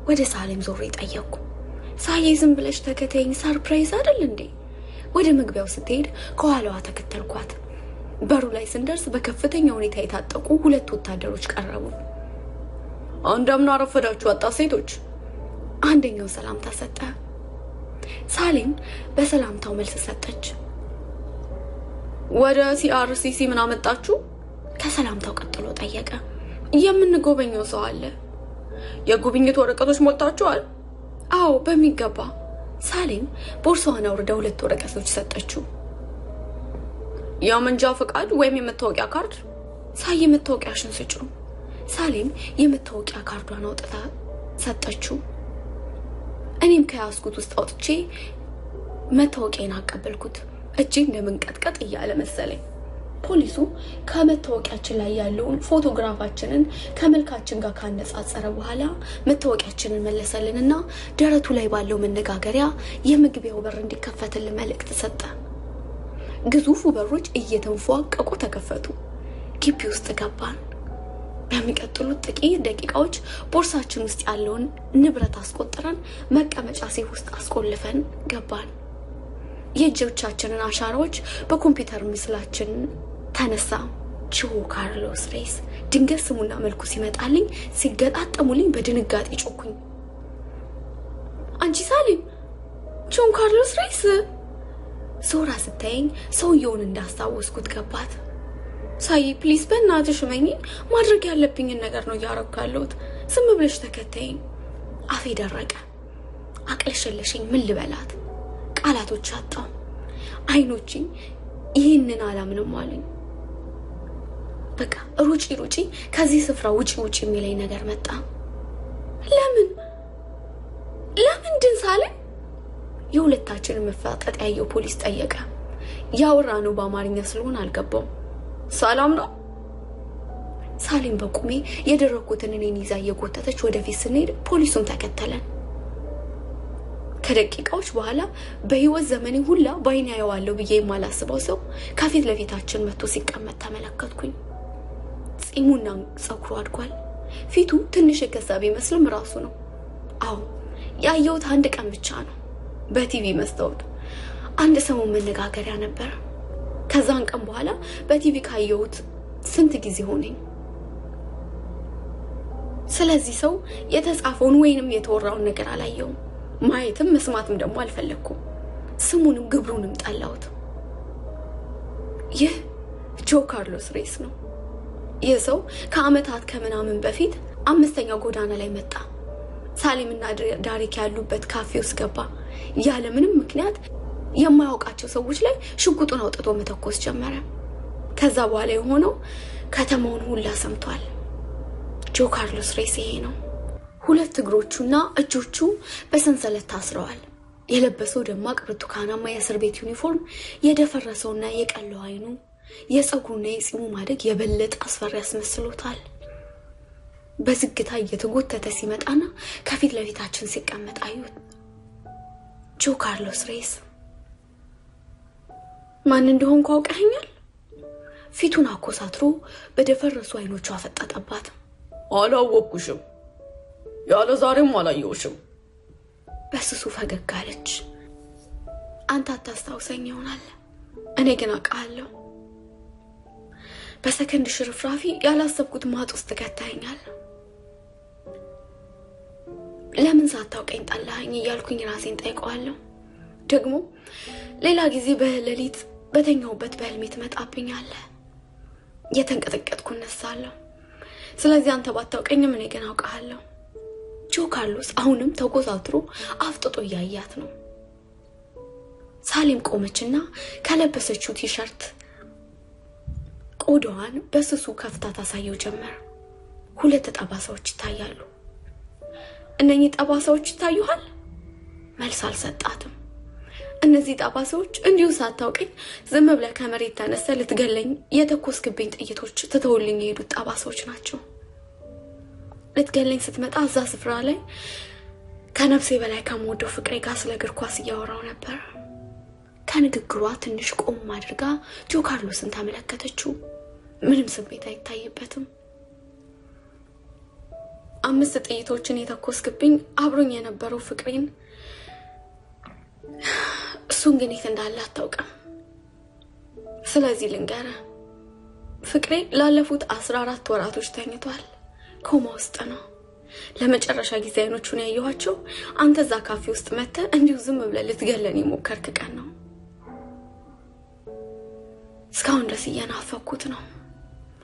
ወደ ሳሌም ዞሬ ጠየቅኩ። ሳዬ ዝም ብለሽ ተከተይኝ፣ ሰርፕራይዝ አይደል እንዴ? ወደ መግቢያው ስትሄድ ከኋላዋ ተከተልኳት። በሩ ላይ ስንደርስ በከፍተኛ ሁኔታ የታጠቁ 2 ወታደሮች ቀረቡ። እንደምን አረፈዳችሁ ወጣት ሴቶች? አንደኛው ሰላምታ ሰጠ። ሳሌም በሰላምታው መልስ ሰጠች። ወደ ሲአርሲሲ ምን አመጣችሁ? ከሰላምታው ቀጥሎ ጠየቀ። የምንጎበኘው ሰው አለ። የጉብኝት ወረቀቶች ሞልታችኋል? አዎ በሚገባ። ሳሌም ቦርሳዋን አውርዳ 2 ወረቀቶች ሰጠችው። የመንጃ ፈቃድ ወይም የመታወቂያ ካርድ? ሳይ የመታወቂያሽን ስጪው። ሳሌም የመታወቂያ ካርዷን አውጥታ ሰጠችው። እኔም ከያዝኩት ውስጥ አውጥቼ መታወቂያን አቀበልኩት። እጄ እንደምንቀጥቀጥ እያለ መሰለኝ። ፖሊሱ ከመታወቂያችን ላይ ያለውን ፎቶግራፋችንን ከመልካችን ጋር ካነጻጸረ በኋላ መታወቂያችንን መለሰልንና ደረቱ ላይ ባለው መነጋገሪያ የመግቢያው በር እንዲከፈትልን መልእክት ሰጠ። ግዙፉ በሮች እየተንፏቀቁ ተከፈቱ። ግቢ ውስጥ ገባን። በሚቀጥሉት ጥቂት ደቂቃዎች ቦርሳችን ውስጥ ያለውን ንብረት አስቆጥረን መቀመጫ ሴፍ ውስጥ አስቆልፈን ገባን። የእጆቻችንን አሻራዎች በኮምፒውተር ምስላችን ተነሳ። ጆ ካርሎስ ሬይስ። ድንገት ስሙና መልኩ ሲመጣልኝ ሲገጣጠሙልኝ በድንጋጤ ጮኩኝ። አንቺ ሳሊም ጆን ካርሎስ ሬይስ? ዞራ ስታየኝ ሰውየውን እንዳስታወስኩት ገባት። ሳይ ፕሊዝ በእናትሽ መኝ ማድረግ ያለብኝን ነገር ነው ያረጋለሁት። ዝም ብለሽ ተከተይኝ። አፌ ደረቀ። አቅለሸለሽኝ። ምን ልበላት? ቃላቶች አጣሁ። አይኖቼ ይህንን አላምንም አሉኝ። በቃ ሩጪ ከዚህ ስፍራ ውጪ የሚለኝ ነገር መጣ። ለምን ሳለ የሁለታችንን መፋጠጥ ያየው ፖሊስ ጠየቀ። ያወራነው በአማርኛ ስለሆነ አልገባው። ሰላም ነው? ሳሊም በቁሜ የደረኩትን እኔን ይዛ እየጎተተች ወደፊት ስንሄድ ፖሊሱም ተከተለን። ከደቂቃዎች በኋላ በህይወት ዘመኔ ሁላ ባይኔ ያየዋለሁ ብዬ የማላስበው ሰው ከፊት ለፊታችን መጥቶ ሲቀመጥ ተመለከትኩኝ። ጺሙና ጸጉሩ አድጓል። ፊቱ ትንሽ የከሳብ ይመስልም ራሱ ነው። አዎ ያየሁት አንድ ቀን ብቻ ነው በቲቪ መስታወት። አንድ ሰሞን መነጋገሪያ ነበር። ከዛን ቀን በኋላ በቲቪ ካየሁት ስንት ጊዜ ሆነኝ። ስለዚህ ሰው የተጻፈውን ወይንም የተወራውን ነገር አላየውም። ማየትም መስማትም ደግሞ አልፈለኩም። ስሙንም ግብሩንም ጠላሁት። ይህ ጆ ካርሎስ ሬይስ ነው። ይህ ሰው ከአመታት ከምናምን በፊት 5ኛ ጎዳና ላይ መጣ። ሳሊምና ዳሪክ ያሉበት ካፌ ውስጥ ገባ። ያለ ምንም ምክንያት የማያውቃቸው ሰዎች ላይ ሽጉጡን አውጥቶ መተኮስ ጀመረ። ከዛ በኋላ የሆነው ከተማውን ሁላ ሰምቷል። ጆ ካርሎስ ሬይስ ይሄ ነው። 2 እግሮቹና እጆቹ በሰንሰለት ታስረዋል። የለበሰው ደማቅ ብርቱካናማ የእስር ቤት ዩኒፎርም የደፈረሰውና የቀለው አይኑ የጸጉሩና የጺሙ ማደግ የበለጠ አስፈሪ ያስመስሎታል። በዝግታ እየተጎተተ ሲመጣና ከፊት ለፊታችን ሲቀመጥ አዩት። ጆ ካርሎስ ሬይስ። ማን እንደሆነ አውቀኸኛል? ፊቱን አኮሳትሮ በደፈረሱ አይኖቹ አፈጠጠባት። አላወቅኩሽም። ያለ ዛሬም አላየሁሽም። በስሱ ፈገግ አለች። አንተ አታስታውሰኝ ይሆናል፣ እኔ ግን አውቃለሁ። በሰከንድ ሽርፍራፊ ያላሰብኩት ማጥ ውስጥ ከተኸኛል። ለምን ሳታውቀኝ ጠላኸኝ እያልኩኝ ራሴን ጠይቀዋለሁ። ደግሞ ሌላ ጊዜ በሌሊት በተኛውበት በህልሜ ትመጣብኛለህ። የተንቀጠቀጥኩ እነሳለሁ። ስለዚህ አንተ ባታውቀኝም እኔ ግን አውቃለሁ። ጆ ካርሎስ አሁንም ተጎዛትሮ አፍጥጦ ያያት ነው። ሳሊም ቆመችና ከለበሰችው ቲሸርት ቆዳዋን በስሱ ከፍታ ታሳየው ጀመር። 2 ጠባሳዎች ይታያሉ። እነኚህ ጠባሳዎች ይታዩሃል? መልስ አልሰጣትም። እነዚህ ጠባሳዎች እንዲሁ ሳታውቀኝ ዝም ብለህ ከመሬት ተነስተህ ልትገለኝ የተኮስክብኝ ጥይቶች ትተውልኝ የሄዱት ጠባሳዎች ናቸው። ልትገለኝ ስትመጣ እዛ ስፍራ ላይ ከነፍሴ በላይ ከመወደው ፍቅሬ ጋር ስለ እግር ኳስ እያወራው ነበር። ከንግግሯ ትንሽ ቆም አድርጋ ጆ ካርሎስን ተመለከተችው። ምንም ስሜት አይታይበትም። 5 ጥይቶችን የተኮስክብኝ አብሮኝ የነበረው ፍቅሬን እሱን ግን የት እንዳለ አታውቅም። ስለዚህ ልንገርህ፣ ፍቅሬ ላለፉት 14 ወራቶች ተኝቷል። ኮማ ውስጥ ነው። ለመጨረሻ ጊዜ አይኖቹን ያየኋቸው አንተ እዛ ካፌ ውስጥ መጥተህ እንዲሁ ዝም ብለህ ልትገለኝ የሞከርክ ቀን ነው። እስካሁን ድረስ እየናፈኩት ነው።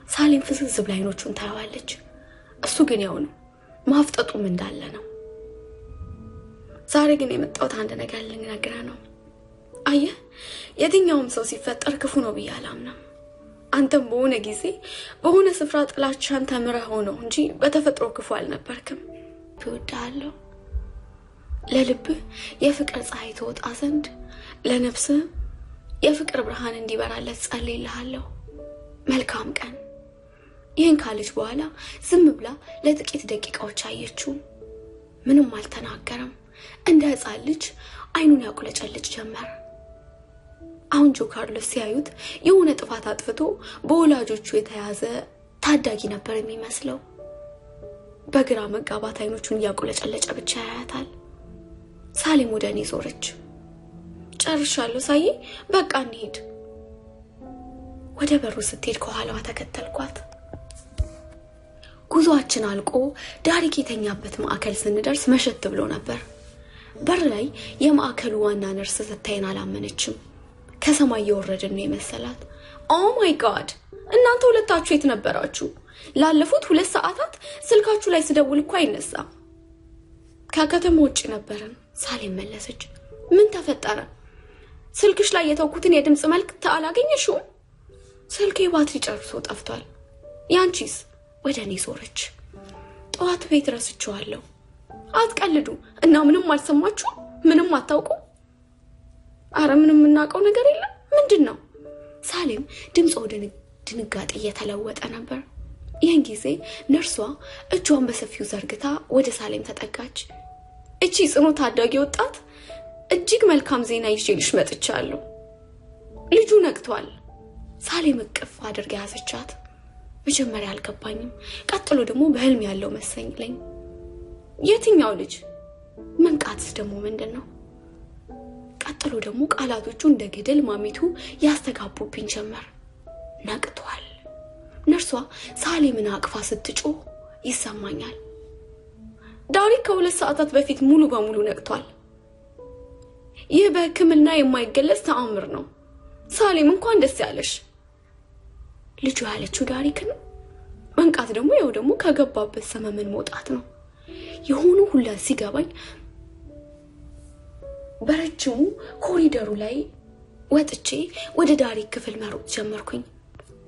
ሳሊም ፍዝዝ ብላ አይኖቹን ታያዋለች። እሱ ግን ያው ነው፣ ማፍጠጡም እንዳለ ነው። ዛሬ ግን የመጣሁት አንድ ነገር ልነግርህ ነው። አየህ፣ የትኛውም ሰው ሲፈጠር ክፉ ነው ብዬ አላምንም። አንተም በሆነ ጊዜ በሆነ ስፍራ ጥላቻን ተምረኸው ነው እንጂ በተፈጥሮ ክፉ አልነበርክም። እወድሃለሁ። ለልብህ የፍቅር ፀሐይ ትወጣ ዘንድ ለነፍስህ የፍቅር ብርሃን እንዲበራለት ጸልይልሃለሁ። መልካም ቀን። ይህን ካለች በኋላ ዝም ብላ ለጥቂት ደቂቃዎች አየችው። ምንም አልተናገረም። እንደ ሕፃን ልጅ አይኑን ያቁለጨልጭ ጀመር። አሁን ጆ ካርሎስ ሲያዩት የሆነ ጥፋት አጥፍቶ በወላጆቹ የተያዘ ታዳጊ ነበር የሚመስለው። በግራ መጋባት አይኖቹን ያቆለጨለጨ ብቻ ያያታል። ሳሌም ወደ እኔ ዞረች። ጨርሻለሁ ሳዬ፣ በቃ እንሂድ። ወደ በሩ ስትሄድ ከኋላዋ ተከተልኳት። ጉዞአችን አልቆ ዳሪክ የተኛበት ማዕከል ስንደርስ መሸት ብሎ ነበር። በር ላይ የማዕከሉ ዋና ነርስ ስታይን አላመነችም። ከሰማይ የወረድን ነው የመሰላት። ኦ ማይ ጋድ፣ እናንተ ሁለታችሁ የት ነበራችሁ? ላለፉት 2 ሰዓታት ስልካችሁ ላይ ስደውል እኮ አይነሳም። ከከተማ ውጪ ነበርን፣ ሳሌም መለሰች። ምን ተፈጠረ? ስልክሽ ላይ የተውኩትን የድምጽ መልእክት አላገኘሽውም? ስልኬ ባትሪ ጨርሶ ጠፍቷል። ያንቺስ? ወደ እኔ ዞረች። ጠዋት ቤት ረስቼዋለሁ። አትቀልዱ እና ምንም አልሰማችሁ? ምንም አታውቁ? አረ ምንም እናውቀው ነገር የለም። ምንድነው? ሳሌም ድምጿ ወደ ድንጋጤ እየተለወጠ ነበር። ይህን ጊዜ ነርሷ እጇን በሰፊው ዘርግታ ወደ ሳሌም ተጠጋች። እቺ ጽኑ ታዳጊ ወጣት እጅግ መልካም ዜና ይዤልሽ መጥቻለሁ። ልጁ ነቅቷል። ሳሌም እቅፍ አድርጋ ያዘቻት። መጀመሪያ አልገባኝም። ቀጥሎ ደግሞ በህልም ያለው መሰለኝ። የትኛው ልጅ? መንቃትስ ደግሞ ምንድነው? ቀጥሎ ደግሞ ቃላቶቹ እንደ ገደል ማሚቱ ያስተጋቡብኝ ጀመር። ነቅቷል። ነርሷ ሳሌምን አቅፋ ስትጮህ ይሰማኛል። ዳሪክ ከ2 ሰዓታት በፊት ሙሉ በሙሉ ነቅቷል። ይህ በሕክምና የማይገለጽ ተአምር ነው። ሳሌም እንኳን ደስ ያለሽ። ልጁ ያለችው ዳሪክ ነው። መንቃት ደግሞ ያው ደግሞ ከገባበት ሰመመን መውጣት ነው። የሆኑ ሁላ ሲገባኝ በረጅሙ ኮሪደሩ ላይ ወጥቼ ወደ ዳሪክ ክፍል መሮጥ ጀመርኩኝ።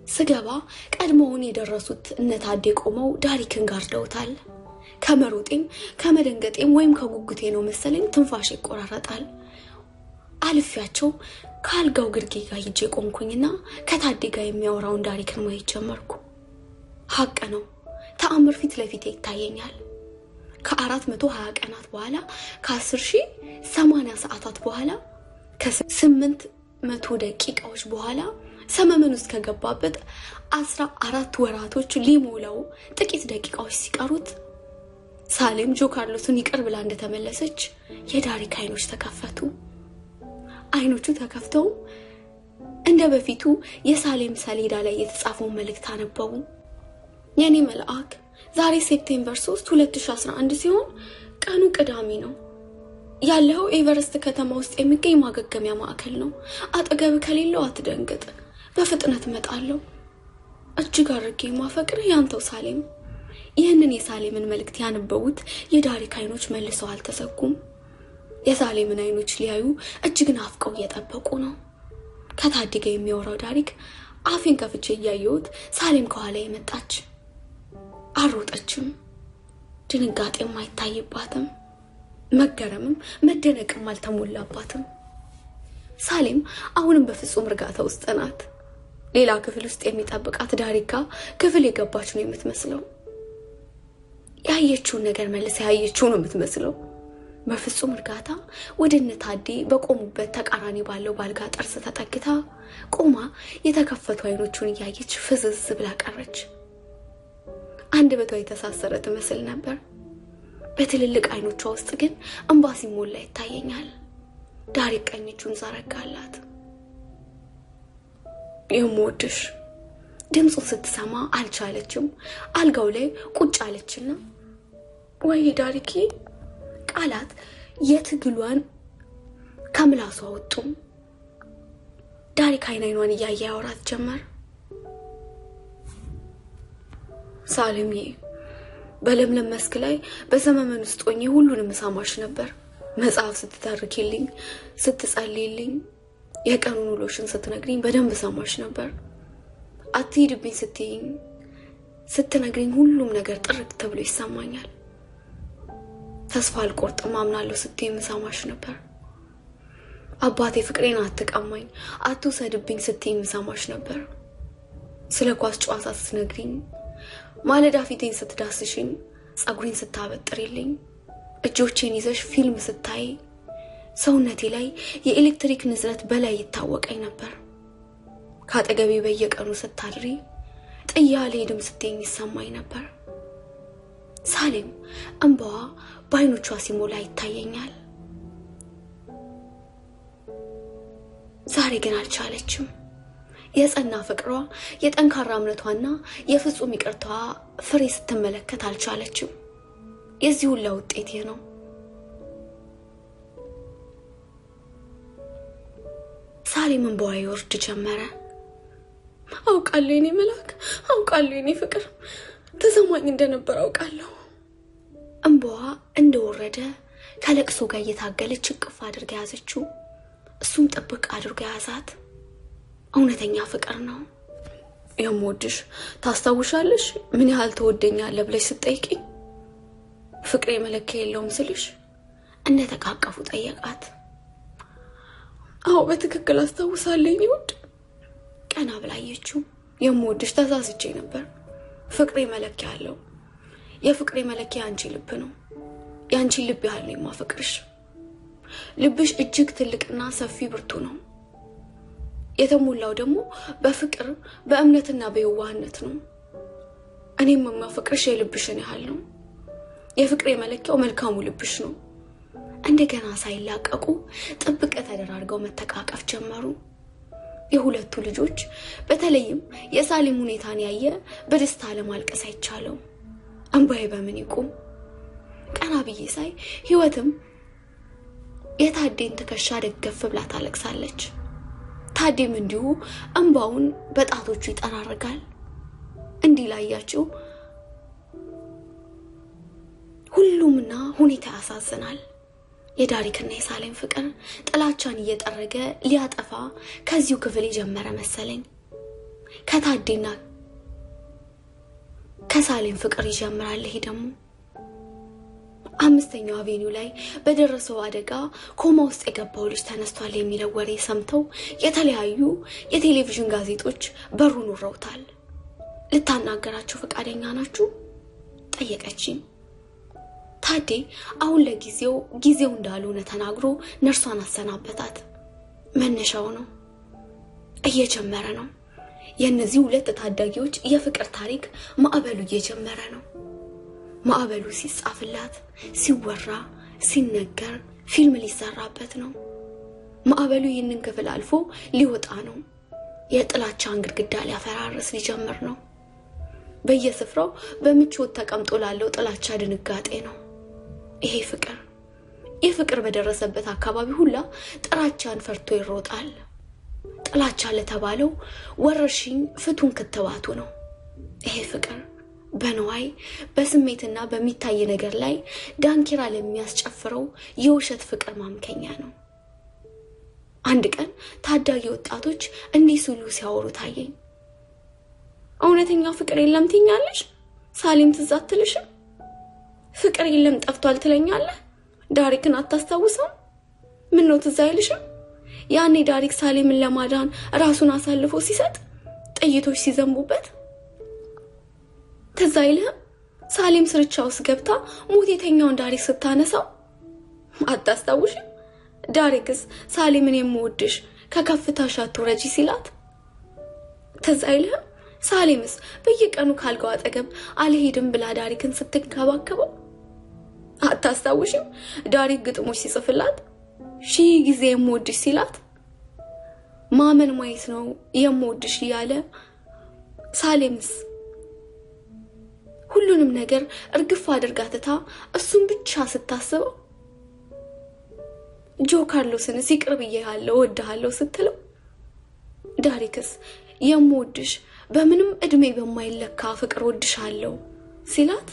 ስገባ ቀድሞውን የደረሱት እነታዴ ቆመው ዳሪክን ጋርደውታል። ከመሮጤም ከመደንገጤም ወይም ከጉጉቴ ነው መሰለኝ ትንፋሽ ይቆራረጣል። አልፊያቸው ካልጋው ግርጌ ጋር ሂጄ ቆምኩኝና ከታዴ ጋር የሚያወራውን ዳሪክን ማየት ጀመርኩ። ሀቅ ነው። ተአምር ፊት ለፊቴ ይታየኛል። ከ420 ቀናት በኋላ ከ10,080 ሰዓታት በኋላ ከ800 ደቂቃዎች በኋላ ሰመመን ውስጥ ከገባበት 14 ወራቶች ሊሞላው ጥቂት ደቂቃዎች ሲቀሩት ሳሌም ጆ ካርሎስን ይቅር ብላ እንደተመለሰች የዳሪክ አይኖች ተከፈቱ። አይኖቹ ተከፍተው እንደ በፊቱ የሳሌም ሰሌዳ ላይ የተጻፈው መልእክት አነበቡ። የኔ መልአክ ዛሬ ሴፕቴምበር 3 2011 ሲሆን ቀኑ ቅዳሜ ነው። ያለው ኤቨረስት ከተማ ውስጥ የሚገኝ ማገገሚያ ማዕከል ነው። አጠገብ ከሌለው አትደንግጥ። በፍጥነት እመጣለሁ። እጅግ አድርጌ ማፈቅር ያንተው ሳሌም። ይህንን የሳሌምን መልእክት ያነበቡት የዳሪክ አይኖች መልሰው አልተዘጉም። የሳሌምን አይኖች ሊያዩ እጅግ ናፍቀው እየጠበቁ ነው። ከታዴ ጋር የሚያወራው ዳሪክ አፌን ከፍቼ እያየሁት ሳሌም ከኋላ የመጣች አሮጠችም። ድንጋጤም አይታይባትም። መገረምም መደነቅም አልተሞላባትም። ሳሌም አሁንም በፍጹም እርጋታ ውስጥ ናት። ሌላ ክፍል ውስጥ የሚጠብቃት ዳሪካ ክፍል የገባች ነው የምትመስለው። ያየችውን ነገር መልሳ ያየችው ነው የምትመስለው። በፍጹም እርጋታ ወደ እነታዴ በቆሙበት ተቃራኒ ባለው ባልጋ ጠርዝ ተጠግታ ቆማ የተከፈቱ አይኖቹን እያየች ፍዝዝ ብላ ቀረች። አንደበቷ የተሳሰረ ትመስል ነበር። በትልልቅ አይኖቿ ውስጥ ግን እንባ ሲሞላ ይታየኛል። ዳሪክ ቀኝ እጁን ዘረጋላት። የምወድሽ ድምፁን ስትሰማ አልቻለችም። አልጋው ላይ ቁጭ አለችና ወይ ዳሪክ ቃላት የትግሏን ከምላሷ ወጡ። ዳሪክ አይኗን እያየ ያወራት ጀመር። ሳሌም በለምለም መስክ ላይ በሰመመን ውስጥ ሆኜ ሁሉንም ሰማሽ ነበር። መጽሐፍ ስትተርኪልኝ፣ ስትጸልይልኝ፣ የቀኑን ውሎሽን ስትነግሪኝ በደንብ ሰማሽ ነበር። አትሂድብኝ ስትይኝ ስትነግሪኝ ሁሉም ነገር ጥርት ተብሎ ይሰማኛል። ተስፋ አልቆርጥም አምናለሁ ስትይኝ ሰማሽ ነበር። አባቴ ፍቅሬን አትቀማኝ አትውሰድብኝ ስትይኝ ሰማሽ ነበር። ስለ ኳስ ጨዋታ ስትነግሪኝ፣ ማለዳ ፊቴን ስትዳስሽኝ፣ ጸጉሬን ስታበጥሪልኝ፣ እጆቼን ይዘሽ ፊልም ስታይ ሰውነቴ ላይ የኤሌክትሪክ ንዝረት በላይ ይታወቀኝ ነበር። ካጠገቤ በየቀኑ ስታድሪ ጥያሌ ድም ስትኝ ይሰማኝ ነበር። ሳሌም እንባዋ በአይኖቿ ሲሞላ ይታየኛል። ዛሬ ግን አልቻለችም። የጸና ፍቅሯ የጠንካራ እምነቷና የፍጹም ይቅርታዋ ፍሬ ስትመለከት አልቻለችም። የዚህ ሁሉ ውጤት ነው። ሳሌም እንባዋ ይወርድ ጀመረ። አውቃለሁ የኔ መልአክ፣ አውቃለሁ የኔ ፍቅር፣ ተሰማኝ እንደነበር አውቃለሁ። እንባዋ እንደወረደ ከለቅሶ ጋር እየታገለች እቅፍ አድርጋ ያዘችው። እሱም ጥብቅ አድርጋ ያዛት። እውነተኛ ፍቅር ነው። የምወድሽ ታስታውሻለሽ ምን ያህል ተወደኛለህ ብለሽ ስትጠይቂኝ ፍቅሬ መለኪያ የለውም ስልሽ እንደተቃቀፉ ጠየቃት። አዎ በትክክል አስታውሳለሁ የኔ ውድ። ቀና ብላየችው። የምወድሽ ተሳስቼ ነበር። ፍቅሬ መለኪያ አለው። የፍቅሬ መለኪያ አንቺ ልብ ነው። ያንቺ ልብ ያህል ነው የማፈቅርሽ። ልብሽ እጅግ ትልቅና ሰፊ ብርቱ ነው። የተሞላው ደግሞ በፍቅር በእምነትና በየዋህነት ነው። እኔም የማፈቅርሽ የልብሽን ያህል ነው። የፍቅሬ መለኪያው መልካሙ ልብሽ ነው። እንደገና ሳይላቀቁ ጥብቅ ተደራርገው መተቃቀፍ ጀመሩ። የሁለቱ ልጆች በተለይም የሳሌም ሁኔታን ያየ በደስታ ለማልቀስ አይቻለው። እንባዬ በምን ይቁም? ቀና ብዬ ሳይ ህይወትም የታዴን ትከሻ ደገፍ ብላ ታለቅሳለች። ታዴም እንዲሁ እንባውን በጣቶቹ ይጠራርጋል። እንዲህ ላያችሁ ሁሉምና ሁኔታ ያሳዝናል። የዳሪክና የሳሌም ፍቅር ጥላቻን እየጠረገ ሊያጠፋ ከዚሁ ክፍል የጀመረ መሰለኝ። ከታዴና ከሳሌም ፍቅር ይጀምራል። ይሄ ደግሞ አምስተኛው አቬኒው ላይ በደረሰው አደጋ ኮማ ውስጥ የገባው ልጅ ተነስቷል የሚለው ወሬ ሰምተው የተለያዩ የቴሌቪዥን ጋዜጦች በሩን ወረውታል። ልታናገራችሁ ፈቃደኛ ናችሁ ጠየቀችኝ። ታዴ አሁን ለጊዜው ጊዜው እንዳልሆነ ተናግሮ ነርሷን አሰናበታት። መነሻው ነው፣ እየጀመረ ነው። የነዚህ ሁለት ታዳጊዎች የፍቅር ታሪክ ማዕበሉ እየጀመረ ነው። ማዕበሉ ሲጻፍላት ሲወራ ሲነገር ፊልም ሊሰራበት ነው። ማዕበሉ ይህንን ክፍል አልፎ ሊወጣ ነው። የጥላቻን ግድግዳ ሊያፈራርስ ሊጀምር ነው። በየስፍራው በምቾት ተቀምጦ ላለው ጥላቻ ድንጋጤ ነው። ይሄ ፍቅር የፍቅር በደረሰበት አካባቢ ሁላ ጥላቻን ፈርቶ ይሮጣል። ጥላቻ ለተባለው ወረርሽኝ ፍቱን ክትባቱ ነው። ይሄ ፍቅር በነዋይ በስሜትና በሚታይ ነገር ላይ ዳንኪራ ለሚያስጨፍረው የውሸት ፍቅር ማምከኛ ነው። አንድ ቀን ታዳጊ ወጣቶች እንዲህ ሲሉ ሲያወሩ ታየኝ። እውነተኛ ፍቅር የለም ትኛለሽ? ሳሌም ትዝ አትልሽም? ፍቅር የለም ጠፍቷል ትለኛለህ? ዳሪክን አታስታውሰው? ምን ነው ትዝ አይልሽም? ያኔ ዳሪክ ሳሌምን ለማዳን ራሱን አሳልፎ ሲሰጥ ጥይቶች ሲዘንቡበት ትዝ አይልህም? ሳሌም ስርቻ ውስጥ ገብታ ሞት የተኛውን ዳሪክ ስታነሳው አታስታውሽም? ዳሪክስ ሳሌምን የምወድሽ ከከፍታሽ አትውረጂ ሲላት ትዝ አይልህም? ሳሌምስ በየቀኑ ካልጋው አጠገብ አልሄድም ብላ ዳሪክን ስትንከባከበው አታስታውሽም? ዳሪክ ግጥሞች ሲጽፍላት ሺህ ጊዜ የምወድሽ ሲላት ማመን ማየት ነው የምወድሽ ያለ ሳሌምስ ሁሉንም ነገር እርግፍ አድርጋ ትታ እሱን ብቻ ስታስበው ጆ ካርሎስን ሲቅርብ ይያለው ወድሃለው ስትለው ዳሪክስ የምወድሽ በምንም እድሜ በማይለካ ፍቅር ወድሻለው ሲላት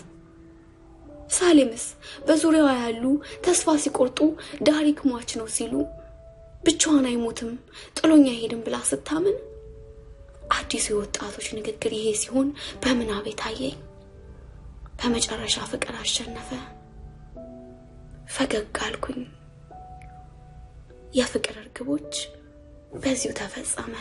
ሳሌምስ በዙሪያው ያሉ ተስፋ ሲቆርጡ ዳሪክ ሟች ነው ሲሉ ብቻዋን አይሞትም ጥሎኛ ሄድም ብላ ስታምን አዲስ የወጣቶች ንግግር ይሄ ሲሆን በመናቤ ታየኝ። በመጨረሻ ፍቅር አሸነፈ። ፈገግ አልኩኝ። የፍቅር እርግቦች በዚሁ ተፈጸመ።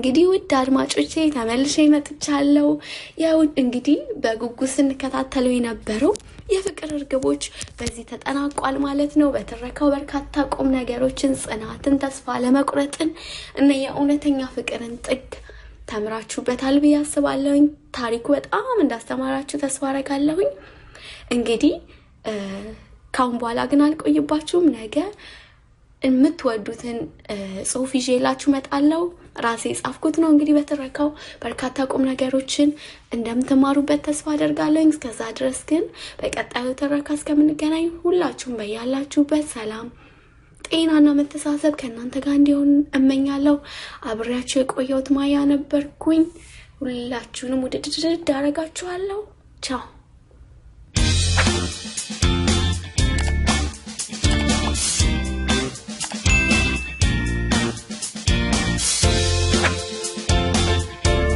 እንግዲህ ውድ አድማጮቼ ተመልሼ መጥቻለሁ። ያው እንግዲህ በጉጉት ስንከታተለው የነበረው የፍቅር እርግቦች በዚህ ተጠናቋል ማለት ነው። በትረካው በርካታ ቁም ነገሮችን፣ ጽናትን፣ ተስፋ ለመቁረጥን እና የእውነተኛ ፍቅርን ጥግ ተምራችሁበታል ብዬ አስባለሁኝ። ታሪኩ በጣም እንዳስተማራችሁ ተስፋ አደርጋለሁኝ። እንግዲህ ካሁን በኋላ ግን አልቆይባችሁም። ነገ የምትወዱትን ጽሁፍ ይዤላችሁ መጣለሁ። ራሴ ጻፍኩት ነው። እንግዲህ በትረካው በርካታ ቁም ነገሮችን እንደምትማሩበት ተስፋ አደርጋለሁ። እስከዛ ድረስ ግን በቀጣዩ ትረካ እስከምንገናኝ ሁላችሁም በያላችሁበት ሰላም፣ ጤናና መተሳሰብ ከእናንተ ጋር እንዲሆን እመኛለሁ። አብሬያችሁ የቆየሁት ማያ ነበርኩኝ። ሁላችሁንም ውድድድ አደርጋችኋለሁ። ቻው።